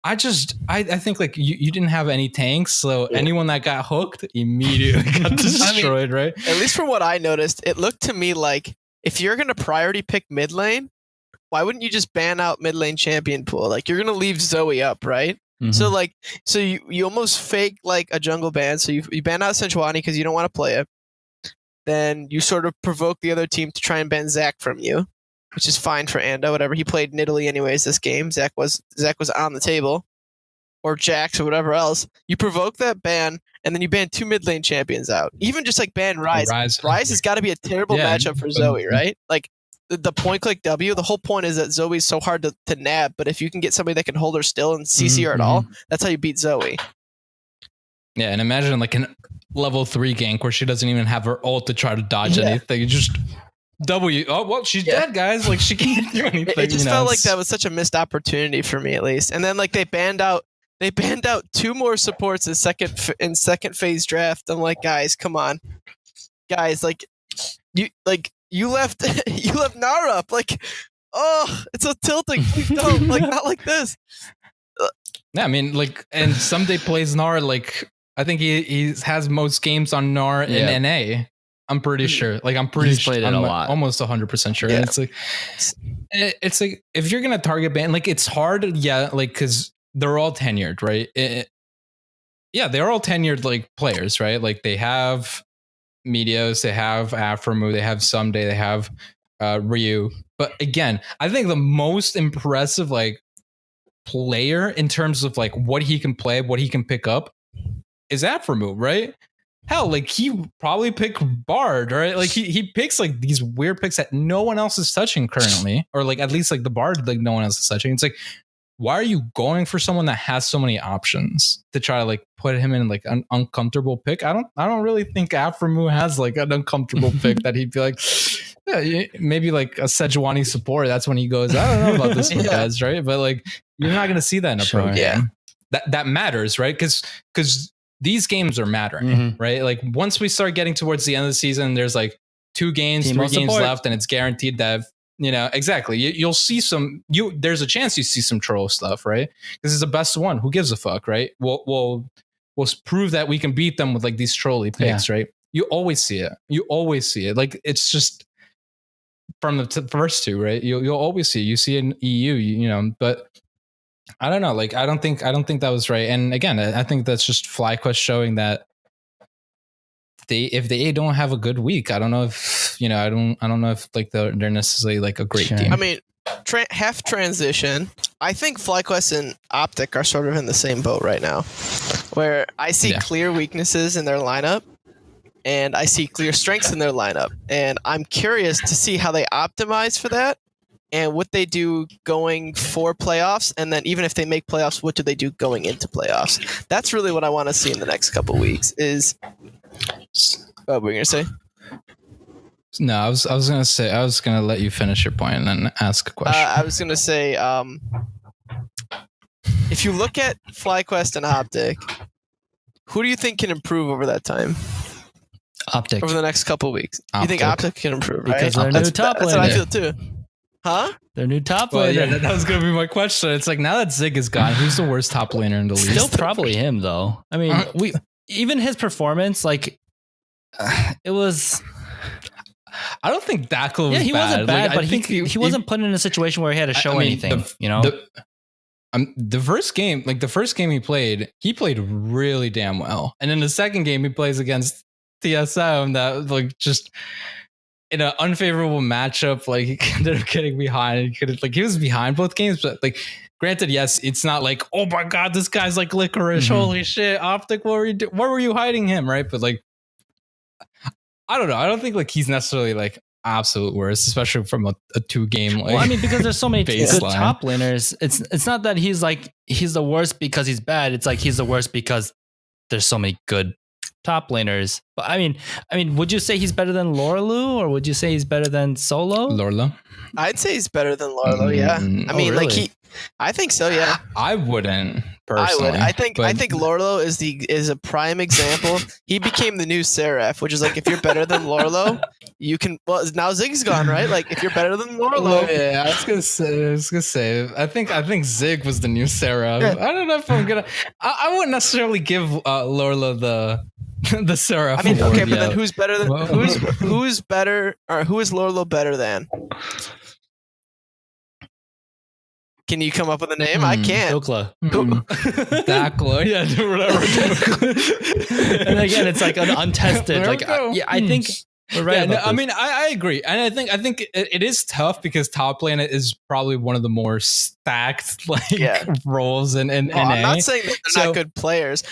Speaker 2: I think like you didn't have any tanks, so anyone that got hooked immediately got destroyed, right?
Speaker 3: At least from what I noticed, it looked to me like if you're gonna priority pick mid lane, why wouldn't you just ban out mid lane champion pool? Like you're gonna leave Zoe up, right?
Speaker 1: Mhm.
Speaker 3: So you almost fake like a jungle ban. So you ban out Sejuani because you don't want to play it. Then you sort of provoke the other team to try and ban Zach from you, which is fine for Anda. Whatever, he played Nidalee anyways this game. Zach was on the table, or Jax or whatever else. You provoke that ban, and then you ban 2 mid lane champions out. Even just like ban Ryze. Ryze has got to be a terrible matchup for Zoe, right? Like the point click W. The whole point is that Zoe's so hard to nab, but if you can get somebody that can hold her still and CC her at all, that's how you beat Zoe.
Speaker 2: Yeah, and imagine like an level 3 gank where she doesn't even have her ult to try to dodge anything. You just W. Oh well, she's dead, guys. Like she can't do anything.
Speaker 3: It just felt like that was such a missed opportunity for me, at least. And then like they banned out 2 more supports in second phase draft. I'm like, guys, come on, guys. Like you left Nara up. Like, oh, it's so tilting. Please don't. Like not like this.
Speaker 2: Yeah, I mean, like, and someday plays Nara. Like, I think he has most games on Nara in NA. I'm pretty sure. Like, I'm pretty sure.
Speaker 1: Played it a lot.
Speaker 2: Almost 100% sure.
Speaker 3: Yeah.
Speaker 2: And it's like if you're gonna target ban, like, it's hard. Yeah, like because they're all tenured, right? Yeah, they're all tenured like players, right? Like they have Meteos, they have Aframu, they have Someday, they have Ryu. But again, I think the most impressive like player in terms of like what he can play, what he can pick up is Aframu, right? Hell, like he probably picked Bard, right? Like he picks like these weird picks that no one else is touching currently, or like at least like the Bard, like no one else is touching. It's like, why are you going for someone that has so many options to try to like put him in like an uncomfortable pick? I don't really think Aframu has like an uncomfortable pick that he'd be like, yeah, maybe like a Sejuani support. That's when he goes, I don't know about this one, guys, right? But like you're not gonna see that in a pro game. That matters, right? Because these games are mattering, right? Like once we start getting towards the end of the season, there's like 2 games, 3 games left, and it's guaranteed that exactly. You'll see there's a chance you see some troll stuff, right? Because it's the best one. Who gives a fuck, right? We'll prove that we can beat them with like these trolly picks, right? You always see it. Like it's just from the first 2, right? You'll always see it. You see it in EU, but I don't know. Like I don't think that was right. And again, I think that's just FlyQuest showing that if they don't have a good week, I don't know if I don't know if like they're necessarily like a great team.
Speaker 3: I mean, half transition. I think FlyQuest and Optic are sort of in the same boat right now, where I see clear weaknesses in their lineup, and I see clear strengths in their lineup, and I'm curious to see how they optimize for that, and what they do going for playoffs, and then even if they make playoffs, what do they do going into playoffs? That's really what I want to see in the next couple weeks. What were you gonna say?
Speaker 2: No, I was gonna let you finish your point and then ask a question.
Speaker 3: I was gonna say, if you look at FlyQuest and Optic, who do you think can improve over that time?
Speaker 1: Optic.
Speaker 3: Over the next couple weeks. You think Optic can improve, right?
Speaker 1: Because they're new top laner.
Speaker 3: That's what I feel too. Huh?
Speaker 1: Their new top
Speaker 2: laner.
Speaker 1: laner.
Speaker 2: Yeah, that was gonna be my question. It's like now that Zig is gone, who's the worst top laner in the league?
Speaker 1: Still probably him though. I mean, even his performance, like it was.
Speaker 2: I don't think Dackle was bad.
Speaker 1: He wasn't bad,
Speaker 2: like,
Speaker 1: but he wasn't put in a situation where he had to show anything.
Speaker 2: The first game he played really damn well, and in the second game he plays against TSM that like just in an unfavorable matchup, like he ended up getting behind. He was behind both games, but like granted, yes, it's not like, oh my god, this guy's like licorice. Holy shit, Optic, where were you hiding him, right? But like, I don't know. I don't think like he's necessarily like absolute worst, especially from a 2-game. Like,
Speaker 1: well, I mean, because there's so many good
Speaker 2: baseline.
Speaker 1: top laners. It's not that he's the worst because he's bad. It's like he's the worst because there's so many good top laners. But I mean, would you say he's better than Lorelu, or would you say he's better than Solo?
Speaker 2: Lorla.
Speaker 3: I'd say he's better than Lorlo. Yeah, I mean,
Speaker 1: really?
Speaker 3: I think so. Yeah,
Speaker 2: I wouldn't personally.
Speaker 3: I would. I think Lorlo is a prime example. He became the new Seraph, which is like if you're better than Lorlo, you can. Well, now Zig's gone, right? Like if you're better than Lorlo,
Speaker 2: Yeah, I was gonna say. I think Zig was the new Sarah.
Speaker 3: Yeah.
Speaker 2: I don't know if I'm gonna. I wouldn't necessarily give Lorla the Sarah.
Speaker 3: I mean,
Speaker 2: award
Speaker 3: okay, but
Speaker 2: yet.
Speaker 3: then who's better than
Speaker 2: Well-
Speaker 3: who's better, or who is Lorlo better than? Can you come up with a name? I can't.
Speaker 1: Dokla.
Speaker 2: Dakla, yeah, whatever.
Speaker 1: And again, it's like an untested.
Speaker 2: There
Speaker 1: Like,
Speaker 2: we go.
Speaker 1: I think we're right.
Speaker 2: Yeah, no,
Speaker 1: about
Speaker 2: I
Speaker 1: this.
Speaker 2: mean, I agree, and I think it is tough because top lane is probably one of the more stacked
Speaker 3: Yeah.
Speaker 2: roles in
Speaker 3: Oh, I'm
Speaker 2: NA.
Speaker 3: not saying that they're
Speaker 2: So-
Speaker 3: not good players.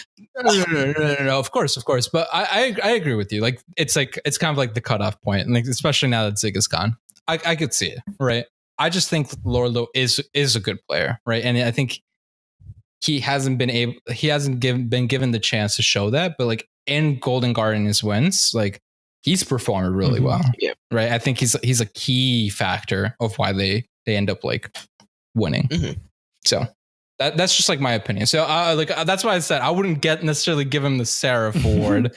Speaker 2: No, of course, but I agree with you. Like it's kind of like the cutoff point, and like especially now that Zig is gone, I could see it, right? I just think Lorlo is a good player, right? And I think he hasn't been given the chance to show that, but like in Golden Guardians wins, like he's performed really
Speaker 1: Mhm.
Speaker 2: well,
Speaker 3: Yeah.
Speaker 2: right? I think he's a key factor of why they end up like winning.
Speaker 3: Mhm.
Speaker 2: So that's just like my opinion. So that's why I said I wouldn't necessarily give him the Seraph award.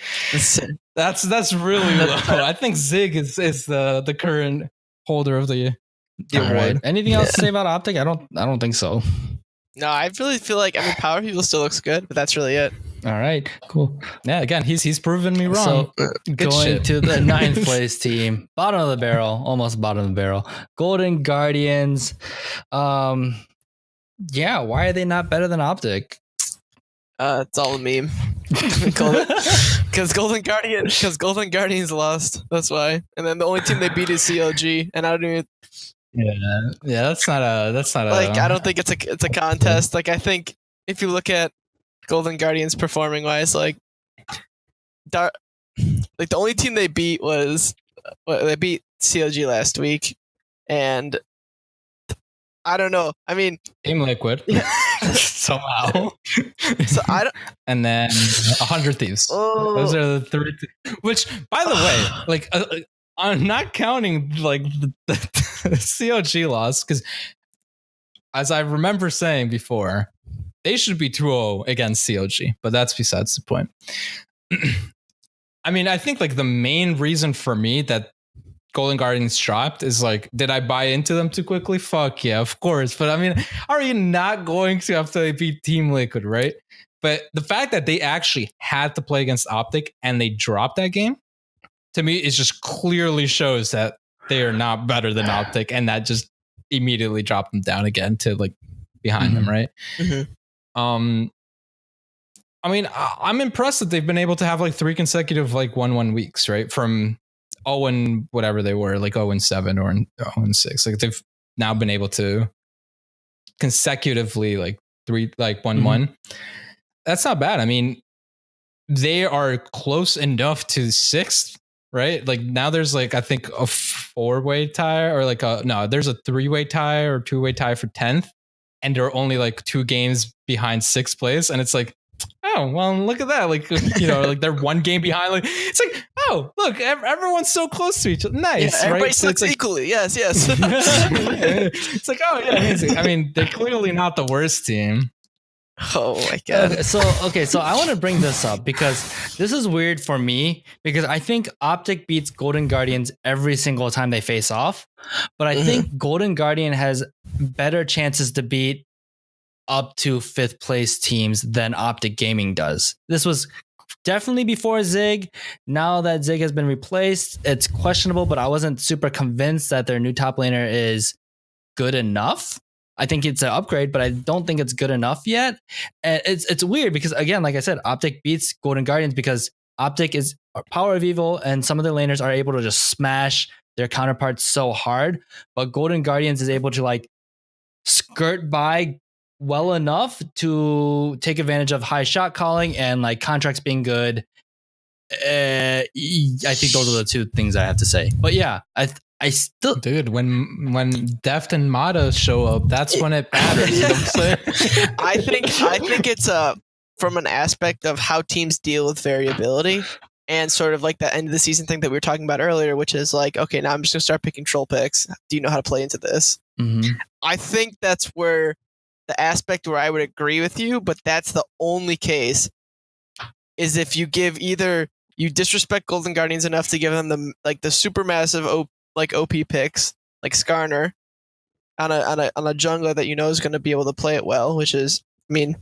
Speaker 2: That's really low. I think Zig is the current holder of the
Speaker 1: All
Speaker 2: award.
Speaker 1: right. Anything else to say about Optic? I don't think so.
Speaker 3: No, I really feel like Power People still looks good, but that's really it.
Speaker 1: All right, cool.
Speaker 2: Yeah, again, he's proven me wrong.
Speaker 1: So
Speaker 2: Good
Speaker 1: going
Speaker 2: shit.
Speaker 1: to the 9th place team, bottom of the barrel, almost bottom of the barrel, Golden Guardians. Yeah, why are they not better than Optic?
Speaker 3: It's all a meme. Because Golden Guardians lost. That's why. And then the only team they beat is CLG, and I don't even
Speaker 2: Yeah, that's not a
Speaker 3: like. I don't think it's a contest. Like I think if you look at Golden Guardians performing wise, like the only team they beat was they beat CLG last week, and I don't know. I mean,
Speaker 2: Team Liquid somehow.
Speaker 3: so I don't.
Speaker 2: And then 100 Thieves.
Speaker 3: Oh.
Speaker 2: Those are the three. Which, by the way, like I'm not counting like the COG loss because, as I remember saying before, they should be 2-0 against COG, but that's besides the point. I mean, I think like the main reason for me that Golden Guardians dropped is like, did I buy into them too quickly? Fuck yeah, of course. But I mean, are you not going to after they beat Team Liquid, right? But the fact that they actually had to play against Optic and they dropped that game, to me, it just clearly shows that they are not better than Optic, and that just immediately dropped them down again to like behind them, right?
Speaker 3: Mhm.
Speaker 2: I mean, I'm impressed that they've been able to have like 3 consecutive like 1-1 weeks, right? From 0 whatever they were, like 0-7 or 0-6. Like they've now been able to consecutively like 1-1. That's not bad. I mean, they are close enough to 6th, right? Like now there's like I think a 4-way tie or like there's a 3-way tie or 2-way tie for 10th, and they're only like 2 games behind 6th place, and it's like, oh well, look at that! Like like they're 1 game behind. Like it's like, oh look, everyone's so close to each other. Nice,
Speaker 3: Yeah, everybody
Speaker 2: right? So
Speaker 3: looks
Speaker 2: it's like,
Speaker 3: equally. Yes, yes.
Speaker 2: it's like, oh yeah, amazing. I mean, they're clearly not the worst team.
Speaker 3: Oh my god.
Speaker 1: So I want to bring this up because this is weird for me because I think Optic beats Golden Guardians every single time they face off, but I think Golden Guardian has better chances to beat up to 5th place teams than Optic Gaming does. This was definitely before Zig. Now that Zig has been replaced, it's questionable, but I wasn't super convinced that their new top laner is good enough. I think it's an upgrade, but I don't think it's good enough yet. And it's weird because, again, like I said, Optic beats Golden Guardians because Optic is power of evil, and some of the laners are able to just smash their counterparts so hard. But Golden Guardians is able to like skirt by well enough to take advantage of high shot calling and like contracts being good. I think those are the 2 things I have to say. But yeah, I still,
Speaker 2: dude, when Deft and Mata show up, that's when it matters. You know what I'm saying?
Speaker 3: I think it's from an aspect of how teams deal with variability and sort of like that end of the season thing that we were talking about earlier, which is like, okay, now I'm just gonna start picking troll picks. Do you know how to play into this?
Speaker 1: Mm-hmm.
Speaker 3: I think that's where the aspect where I would agree with you, but that's the only case is if you give either you disrespect Golden Guardians enough to give them the super massive OP picks like Skarner on a jungler that you know is going to be able to play it well, which is, I mean,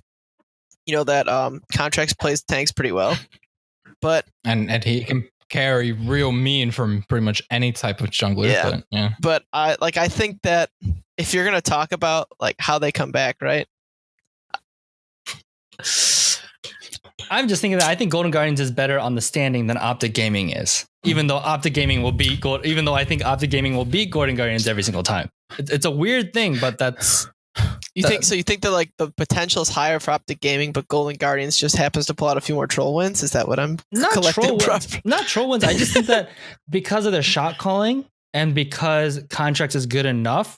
Speaker 3: you know that Contracts plays tanks pretty well, but
Speaker 2: and he can carry real mean from pretty much any type of jungler.
Speaker 3: Yeah. But I think that if you're going to talk about like how they come back, right?
Speaker 1: I'm just thinking that I think Golden Guardians is better on the standing than Optic Gaming is. Even though Optic Gaming will beat even though I think Optic Gaming will beat Golden Guardians every single time. It's a weird thing, but that's
Speaker 3: you think that like the potential is higher for Optic Gaming, but Golden Guardians just happens to pull out a few more troll wins? Is that what I'm collecting?
Speaker 1: Not troll wins. I just think that because of their shot calling and because Contracts is good enough,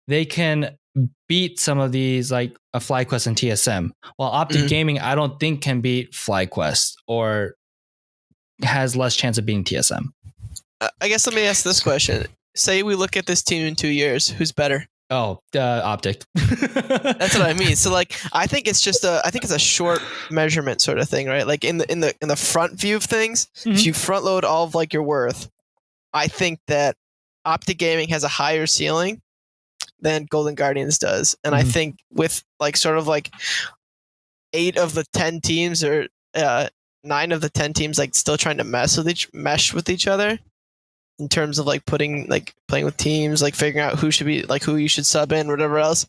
Speaker 1: they can beat some of these like a FlyQuest and TSM. While Optic Gaming, I don't think can beat FlyQuest or has less chance of beating TSM.
Speaker 3: I guess let me ask this question. Say we look at this team in 2 years. Who's better?
Speaker 1: Oh, Optic.
Speaker 3: That's what I mean. So like, I think it's a short measurement sort of thing, right? Like in the front view of things, if you front load all of like your worth, I think that Optic Gaming has a higher ceiling than Golden Guardians does. And I think with like sort of like 8 of the 10 teams or 9 of the 10 teams like still trying to mesh with each other in terms of like playing with teams, like figuring out who you should sub in, whatever else.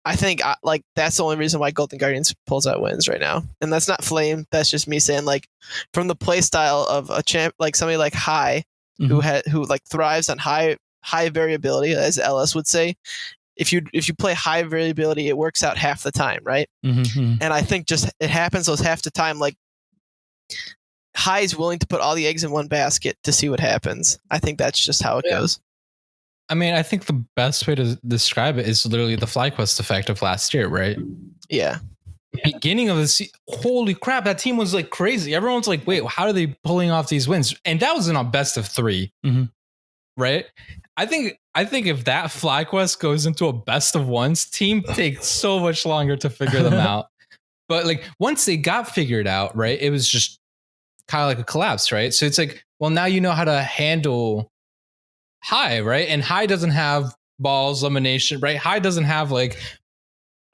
Speaker 3: I think like that's the only reason why Golden Guardians pulls out wins right now. And that's not Flame. That's just me saying like from the play style of a champ, like somebody like High who like thrives on high variability, as LS would say. If you play high variability, it works out half the time, right? And I think just it happens those half the time. Like High is willing to put all the eggs in one basket to see what happens. I think that's just how it goes.
Speaker 2: I mean, I think the best way to describe it is literally the FlyQuest effect of last year, right?
Speaker 3: Yeah.
Speaker 2: Beginning of the holy crap, that team was like crazy. Everyone's like, wait, how are they pulling off these wins? And that was in a best of 3. Right? I think if that FlyQuest goes into a best of 1s, team takes so much longer to figure them out. But like once they got figured out, right, it was just kind of like a collapse, right? So it's like, well, now you know how to handle High, right? And High doesn't have balls, elimination, right? High doesn't have like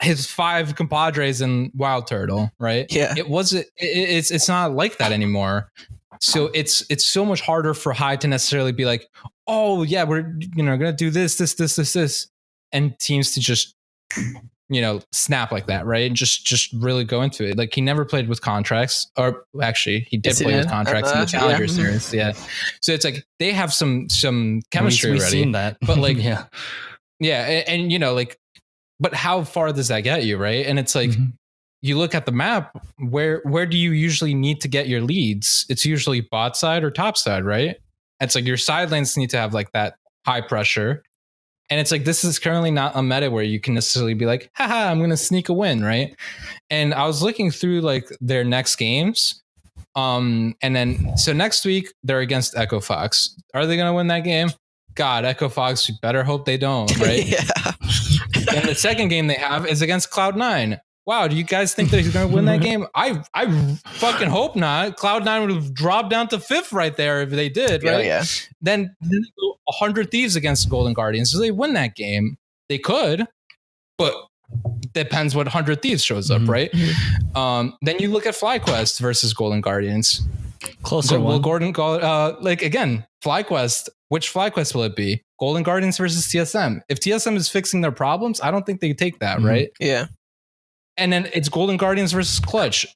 Speaker 2: his 5 compadres and Wild Turtle, right?
Speaker 3: Yeah.
Speaker 2: It's not like that anymore. So it's so much harder for High to necessarily be like, oh yeah, we're gonna do this, and teams to just snap like that, right? And just really go into it. Like he never played with Contracts, or actually he did play with Contracts in the Challenger series. Yeah. So it's like they have some chemistry
Speaker 1: we've
Speaker 2: already.
Speaker 1: Seen that.
Speaker 2: But like and like, but how far does that get you, right? And it's like you look at the map, where do you usually need to get your leads? It's usually bot side or top side, right? It's like your side lanes need to have like that high pressure. And it's like, this is currently not a meta where you can necessarily be like, haha, I'm going to sneak a win, right? And I was looking through like their next games. And then, so next week they're against Echo Fox. Are they going to win that game? God, Echo Fox, you better hope they don't, right? And the second game they have is against Cloud9. Wow, do you guys think that he's going to win that game? I fucking hope not. Cloud9 would have dropped down to 5th right there if they did, right?
Speaker 3: Yeah.
Speaker 2: Then they go 100 Thieves against Golden Guardians. So they win that game. They could, but depends what 100 Thieves shows up, right? Then you look at FlyQuest versus Golden Guardians.
Speaker 1: Closer one.
Speaker 2: Like again, FlyQuest. Which FlyQuest will it be? Golden Guardians versus TSM. If TSM is fixing their problems, I don't think they take that, right?
Speaker 3: Yeah.
Speaker 2: And then it's Golden Guardians versus Clutch.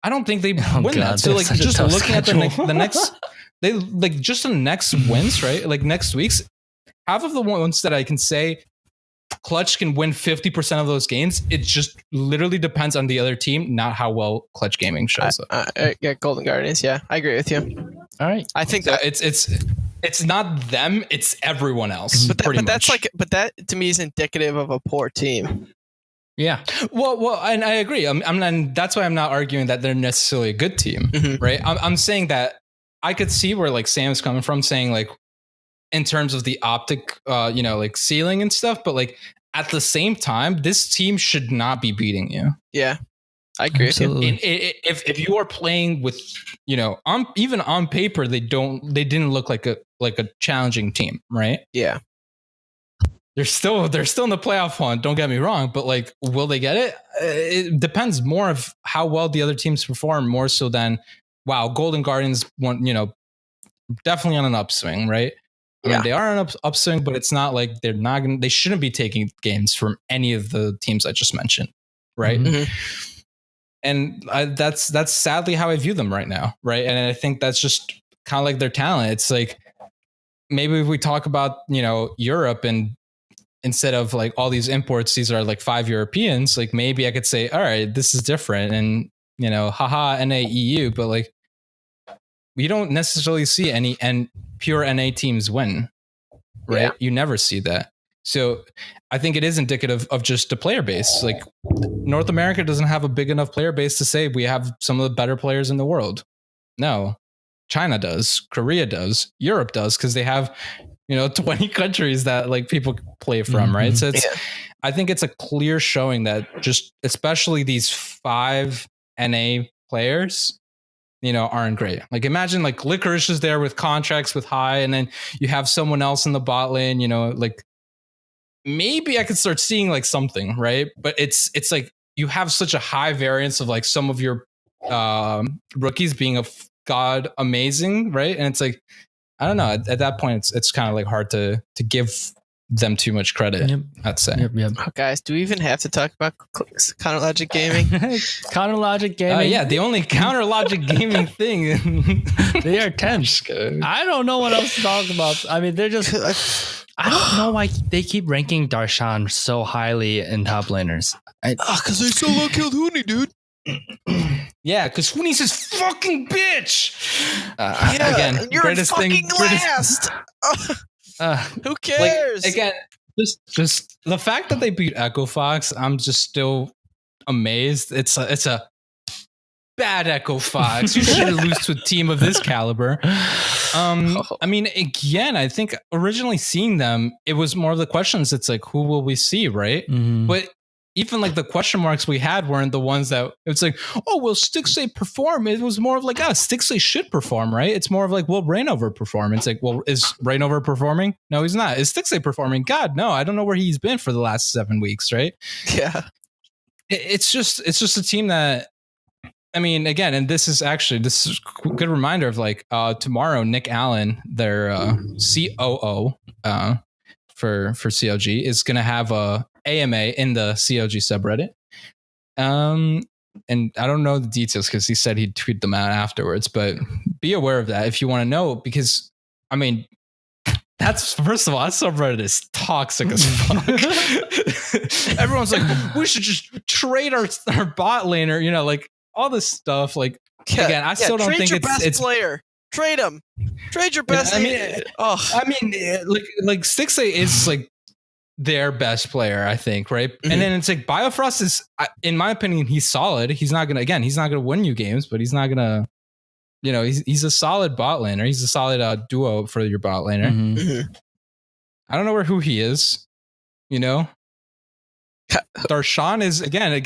Speaker 2: I don't think they win that. So like just looking at the next, they like just the next wins, right? Like next week's, half of the ones that I can say Clutch can win 50% of those games. It just literally depends on the other team, not how well Clutch Gaming shows up.
Speaker 3: Yeah, Golden Guardians. Yeah, I agree with you.
Speaker 1: All right.
Speaker 3: I think
Speaker 2: so it's not them, it's everyone else.
Speaker 3: But that to me is indicative of a poor team.
Speaker 1: Yeah.
Speaker 2: Well, and I agree. And that's why I'm not arguing that they're necessarily a good team, right? I'm saying that I could see where like Sam's coming from, saying like in terms of the optic, like ceiling and stuff, but like at the same time, this team should not be beating you.
Speaker 3: Yeah, I agree.
Speaker 1: Absolutely.
Speaker 2: If you are playing with, even on paper, they didn't look like a challenging team, right?
Speaker 3: Yeah.
Speaker 2: They're still in the playoff hunt. Don't get me wrong, but like, will they get it? It depends more of how well the other teams perform, more so than wow, Golden Guardians want, definitely on an upswing, right? I mean, they are on an upswing, but it's not like they shouldn't be taking games from any of the teams I just mentioned, right?
Speaker 3: Mm-hmm.
Speaker 2: And that's sadly how I view them right now, right? And I think that's just kind of like their talent. It's like maybe if we talk about Europe, and instead of like all these imports, these are like 5 Europeans. Like maybe I could say, all right, this is different, and haha, NA EU, but like we don't necessarily see any pure NA teams win, right? Yeah. You never see that. So I think it is indicative of just the player base. Like North America doesn't have a big enough player base to say we have some of the better players in the world. No, China does, Korea does, Europe does, because they have 20 countries that like people play from, right? So it's, I think it's a clear showing that just especially these 5 NA players, aren't great. Like imagine like Licorice is there with contracts with High, and then you have someone else in the bot lane, like maybe I could start seeing like something, right? But it's like you have such a high variance of like some of your rookies being god amazing, right? And it's like, I don't know. At that point, it's kind of like hard to give them too much credit. Yep. I'd say.
Speaker 3: Yep. Oh, guys, do we even have to talk about Counter Logic Gaming?
Speaker 1: Counter Logic Gaming.
Speaker 2: Yeah, the only Counter Logic Gaming thing.
Speaker 1: They are 10. I don't know what else to talk about. I mean, they're just. I don't know why they keep ranking Darshan so highly in top laners.
Speaker 3: Because they solo killed Huni, dude.
Speaker 2: Yeah, because Huni's his fucking bitch.
Speaker 3: Again, you're greatest fucking thing, last. Who cares?
Speaker 2: Like, again, just the fact that they beat Echo Fox, I'm just still amazed. It's a bad Echo Fox. You shouldn't lose to a team of this caliber. I mean, again, I think originally seeing them, it was more of the questions. It's like, who will we see, right? Mm-hmm. But even like the question marks we had weren't the ones that it's like, oh, will Stixley perform? It was more of like, Stixley should perform, right? It's more of like, will Rainover perform? It's like, well, is Rainover performing? No, he's not. Is Stixley performing? God, no, I don't know where he's been for the last 7 weeks, right?
Speaker 3: Yeah.
Speaker 2: It's just a team that, I mean, again, and this is a good reminder of like tomorrow, Nick Allen, their COO for CLG, is going to have a AMA in the CLG subreddit. And I don't know the details because he said he'd tweet them out afterwards, but be aware of that if you want to know, because I mean, that's, first of all, that subreddit is toxic as fuck. Everyone's like, we should just trade our bot laner, like all this stuff. Like, again, I still don't think it's
Speaker 3: player. Trade him. Trade your best.
Speaker 2: I mean, like Stixlay is like their best player, I think, right? Mm-hmm. And then it's like Biofrost is, in my opinion, he's solid. He's not gonna win you games, but he's not gonna, he's a solid bot laner. He's a solid duo for your bot laner. Mm-hmm. I don't know who he is, Darshan is again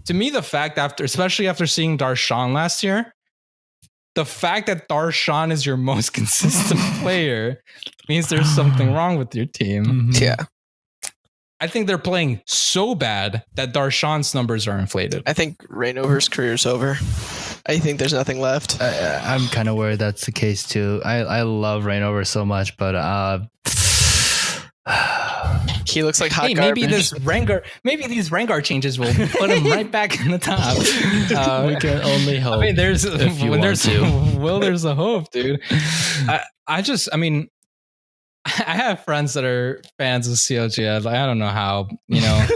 Speaker 2: to me, the fact especially after seeing Darshan last year, the fact that Darshan is your most consistent player means there's something wrong with your team.
Speaker 3: Mm-hmm. Yeah.
Speaker 2: I think they're playing so bad that Darshan's numbers are inflated.
Speaker 3: I think Rainover's career's over. I think there's nothing left.
Speaker 1: I'm kind of worried that's the case too. I love Rainover so much, but
Speaker 3: he looks like hot garbage.
Speaker 2: Maybe these Rengar changes will put him right back in the top.
Speaker 1: We can only hope.
Speaker 2: I mean, there's a hope, dude. I have friends that are fans of CLG. I don't know how,
Speaker 3: I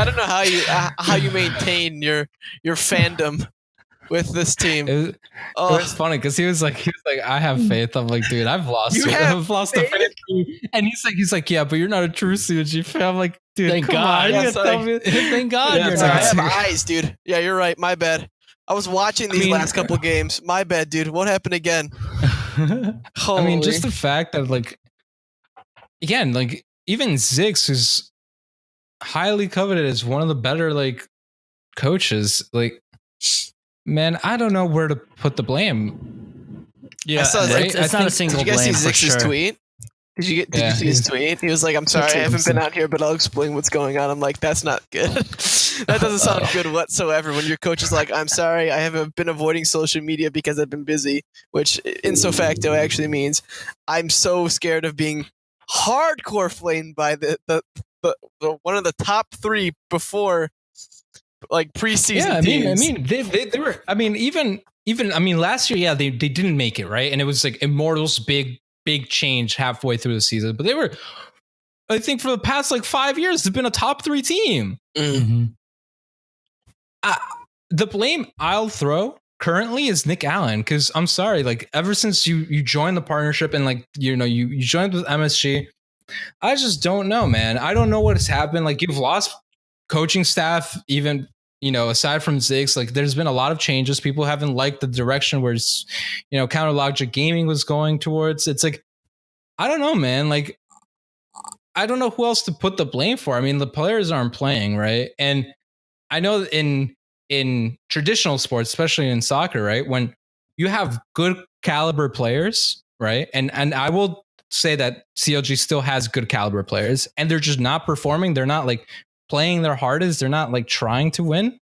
Speaker 3: don't know how you maintain your fandom. with this team.
Speaker 2: It was funny because he was like, I have faith. I'm like, dude, I've lost. I've lost the faith. And he's like, yeah, but you're not a true COG fan. I'm like, dude,
Speaker 1: Thank
Speaker 2: come
Speaker 1: God.
Speaker 2: on.
Speaker 1: Yeah, thank God.
Speaker 2: Yeah,
Speaker 1: You're
Speaker 2: it's
Speaker 1: not.
Speaker 3: I have eyes, dude. Yeah, you're right. My bad. I was watching these last couple games. My bad, dude. What happened again?
Speaker 2: I mean, just the fact that, like, again, like, even Ziggs, who's highly coveted as one of the better, like, coaches, like, man, I don't know where to put the blame.
Speaker 1: Yeah,
Speaker 2: right?
Speaker 1: it's not a single blame.
Speaker 3: Did you guys see
Speaker 1: for
Speaker 3: Zix's
Speaker 1: sure.
Speaker 3: tweet? Did you see his tweet? He was like, "I'm sorry, I haven't been out here, but I'll explain what's going on." I'm like, "That's not good. That doesn't sound good whatsoever." When your coach is like, "I'm sorry, I haven't been avoiding social media because I've been busy," which in so facto actually means I'm so scared of being hardcore flamed by the one of the top 3 before like preseason teams.
Speaker 2: I mean, they were. I mean, even I mean, last year, yeah, they didn't make it, right, and it was like Immortals' big change halfway through the season, but they were, I think, for the past like 5 years, they've been a top 3 team.
Speaker 1: Mm-hmm.
Speaker 2: The blame I'll throw currently is Nick Allen, because I'm sorry, like, ever since you joined the partnership and, like, you know, you joined with MSG, I just don't know, man. I don't know what has happened. Like, you've lost coaching staff, even, you know, aside from Ziggs, like, there's been a lot of changes. People haven't liked the direction where, you know, Counter Logic Gaming was going towards. It's like, I don't know, man. Like, I don't know who else to put the blame for. I mean, the players aren't playing, right? And I know in traditional sports, especially in soccer, right, when you have good caliber players, right, and I will say that CLG still has good caliber players, and they're just not performing. They're not, like, playing their hardest. They're not, like, trying to win,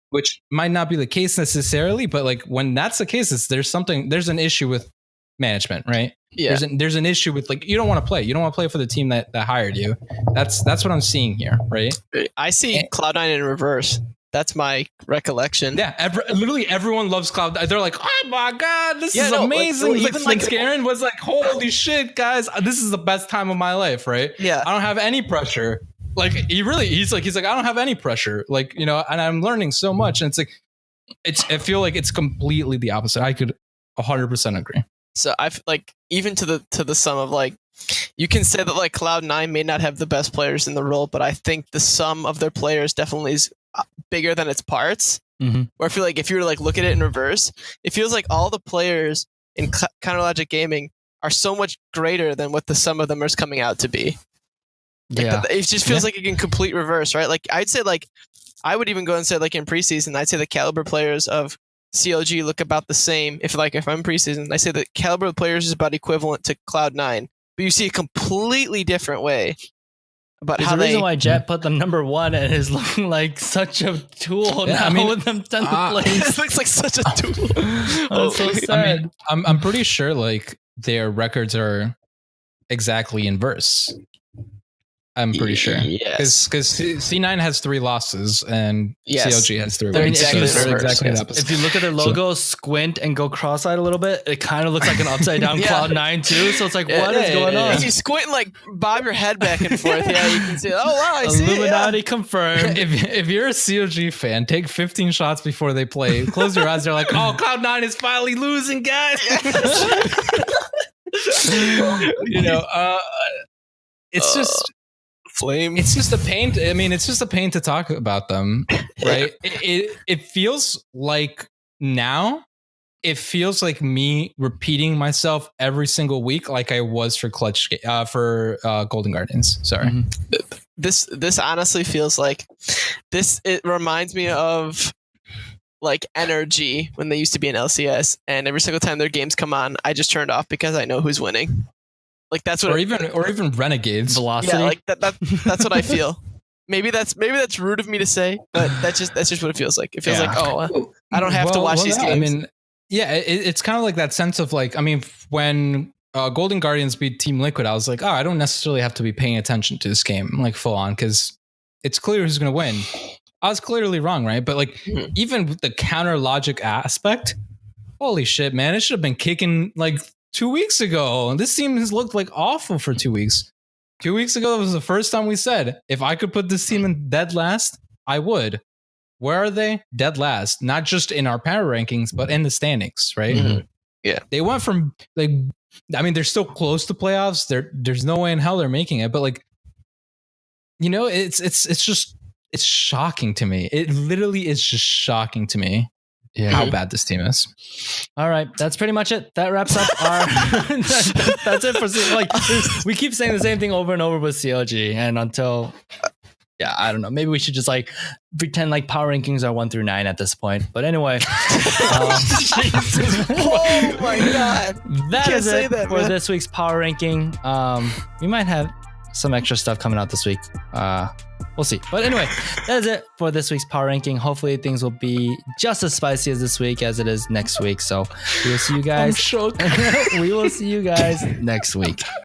Speaker 2: which might not be the case necessarily, but, like, when that's the case, there's an issue with management, right?
Speaker 3: Yeah.
Speaker 2: There's an issue with, like, you don't want to play. You don't want to play for the team that hired you. That's what I'm seeing here, right?
Speaker 3: I see Cloud9 in reverse. That's my recollection.
Speaker 2: Yeah, literally everyone loves Cloud. They're like, oh my god, this is amazing.
Speaker 3: Like,
Speaker 2: even like Garen was like, holy shit, guys, this is the best time of my life, right?
Speaker 3: Yeah,
Speaker 2: I don't have any pressure. Like, he's like, I don't have any pressure. Like, you know, and I'm learning so much, and it's like, I feel like it's completely the opposite. I could 100% agree.
Speaker 3: So I've, like, even to the sum of, like, you can say that, like, Cloud9 may not have the best players in the role, but I think the sum of their players definitely is bigger than its parts.
Speaker 1: Mm-hmm.
Speaker 3: Where I feel like if you were to, like, look at it in reverse, it feels like all the players in Counter Logic Gaming are so much greater than what the sum of them is coming out to be. Like,
Speaker 1: Yeah,
Speaker 3: it just feels like in complete reverse, right? Like, I'd say, like, I would even go and say, like, in preseason, I'd say the caliber players of CLG look about the same. If I'm preseason, I say the caliber of players is about equivalent to Cloud9, but you see a completely different way about
Speaker 1: there's
Speaker 3: how
Speaker 1: a reason why Jet put them number 1 and is looking like such a tool now. I mean, with them 10th place.
Speaker 3: It looks like such a tool.
Speaker 1: I'm so sad.
Speaker 2: I mean, I'm pretty sure, like, their records are exactly inverse. I'm pretty sure.
Speaker 3: Yes.
Speaker 2: Because C9 has 3 losses and CLG has 3
Speaker 3: They're
Speaker 2: wins.
Speaker 3: exactly
Speaker 2: the opposite.
Speaker 1: If you look at their logo, squint and go cross-eyed a little bit, it kind of looks like an upside-down Cloud9 too. So it's like, what is going on?
Speaker 3: If you squint and, like, bob your head back and forth, you can see, oh wow, I see
Speaker 1: Illuminati confirmed.
Speaker 2: If you're a CLG fan, take 15 shots before they play. Close your eyes. They're like, oh, Cloud9 is finally losing, guys. You know, it's just
Speaker 3: flame.
Speaker 2: It's just a pain. I mean, it's just a pain to talk about them, right? It feels like now. It feels like me repeating myself every single week, like I was for Golden Guardians. Sorry.
Speaker 1: Mm-hmm.
Speaker 3: This honestly feels like this. It reminds me of, like, Energy when they used to be in LCS, and every single time their games come on, I just turned off because I know who's winning. Like, that's what,
Speaker 2: or even Renegades.
Speaker 1: Velocity.
Speaker 3: Yeah, like that's what I feel. Maybe that's rude of me to say, but that's just what it feels like. It feels like, oh, I don't have to watch these games.
Speaker 2: I mean, yeah, it's kind of like that sense of, like, I mean, when Golden Guardians beat Team Liquid, I was like, oh, I don't necessarily have to be paying attention to this game, like, full on, because it's clear who's going to win. I was clearly wrong, right? But, like, even with the counter logic aspect, holy shit, man, it should have been kicking, like, 2 weeks ago. And this team has looked, like, awful for 2 weeks. 2 weeks ago, that was the first time we said, if I could put this team in dead last, I would. where are they? Dead last, not just in our power rankings, but in the standings, right?
Speaker 3: Mhm. Yeah.
Speaker 2: They went from like, I mean, they're still close to playoffs. There's no way in hell they're making it, but like, you know, it's shocking to me. It literally is just shocking to me how bad this team is.
Speaker 1: All right, that's pretty much it. That wraps up our. That's it for like we keep saying the same thing over and over with CLG, and until I don't know. Maybe we should just like pretend like power rankings are 1 through 9 at this point. But anyway,
Speaker 3: Oh my god!
Speaker 1: that is
Speaker 3: say
Speaker 1: it
Speaker 3: that,
Speaker 1: for
Speaker 3: man.
Speaker 1: this week's power ranking. We might have some extra stuff coming out this week. We'll see. But anyway, that is it for this week's power ranking. Hopefully things will be just as spicy as this week as it is next week. So we will see you guys.
Speaker 2: I'm shook.
Speaker 1: We will see you guys next week.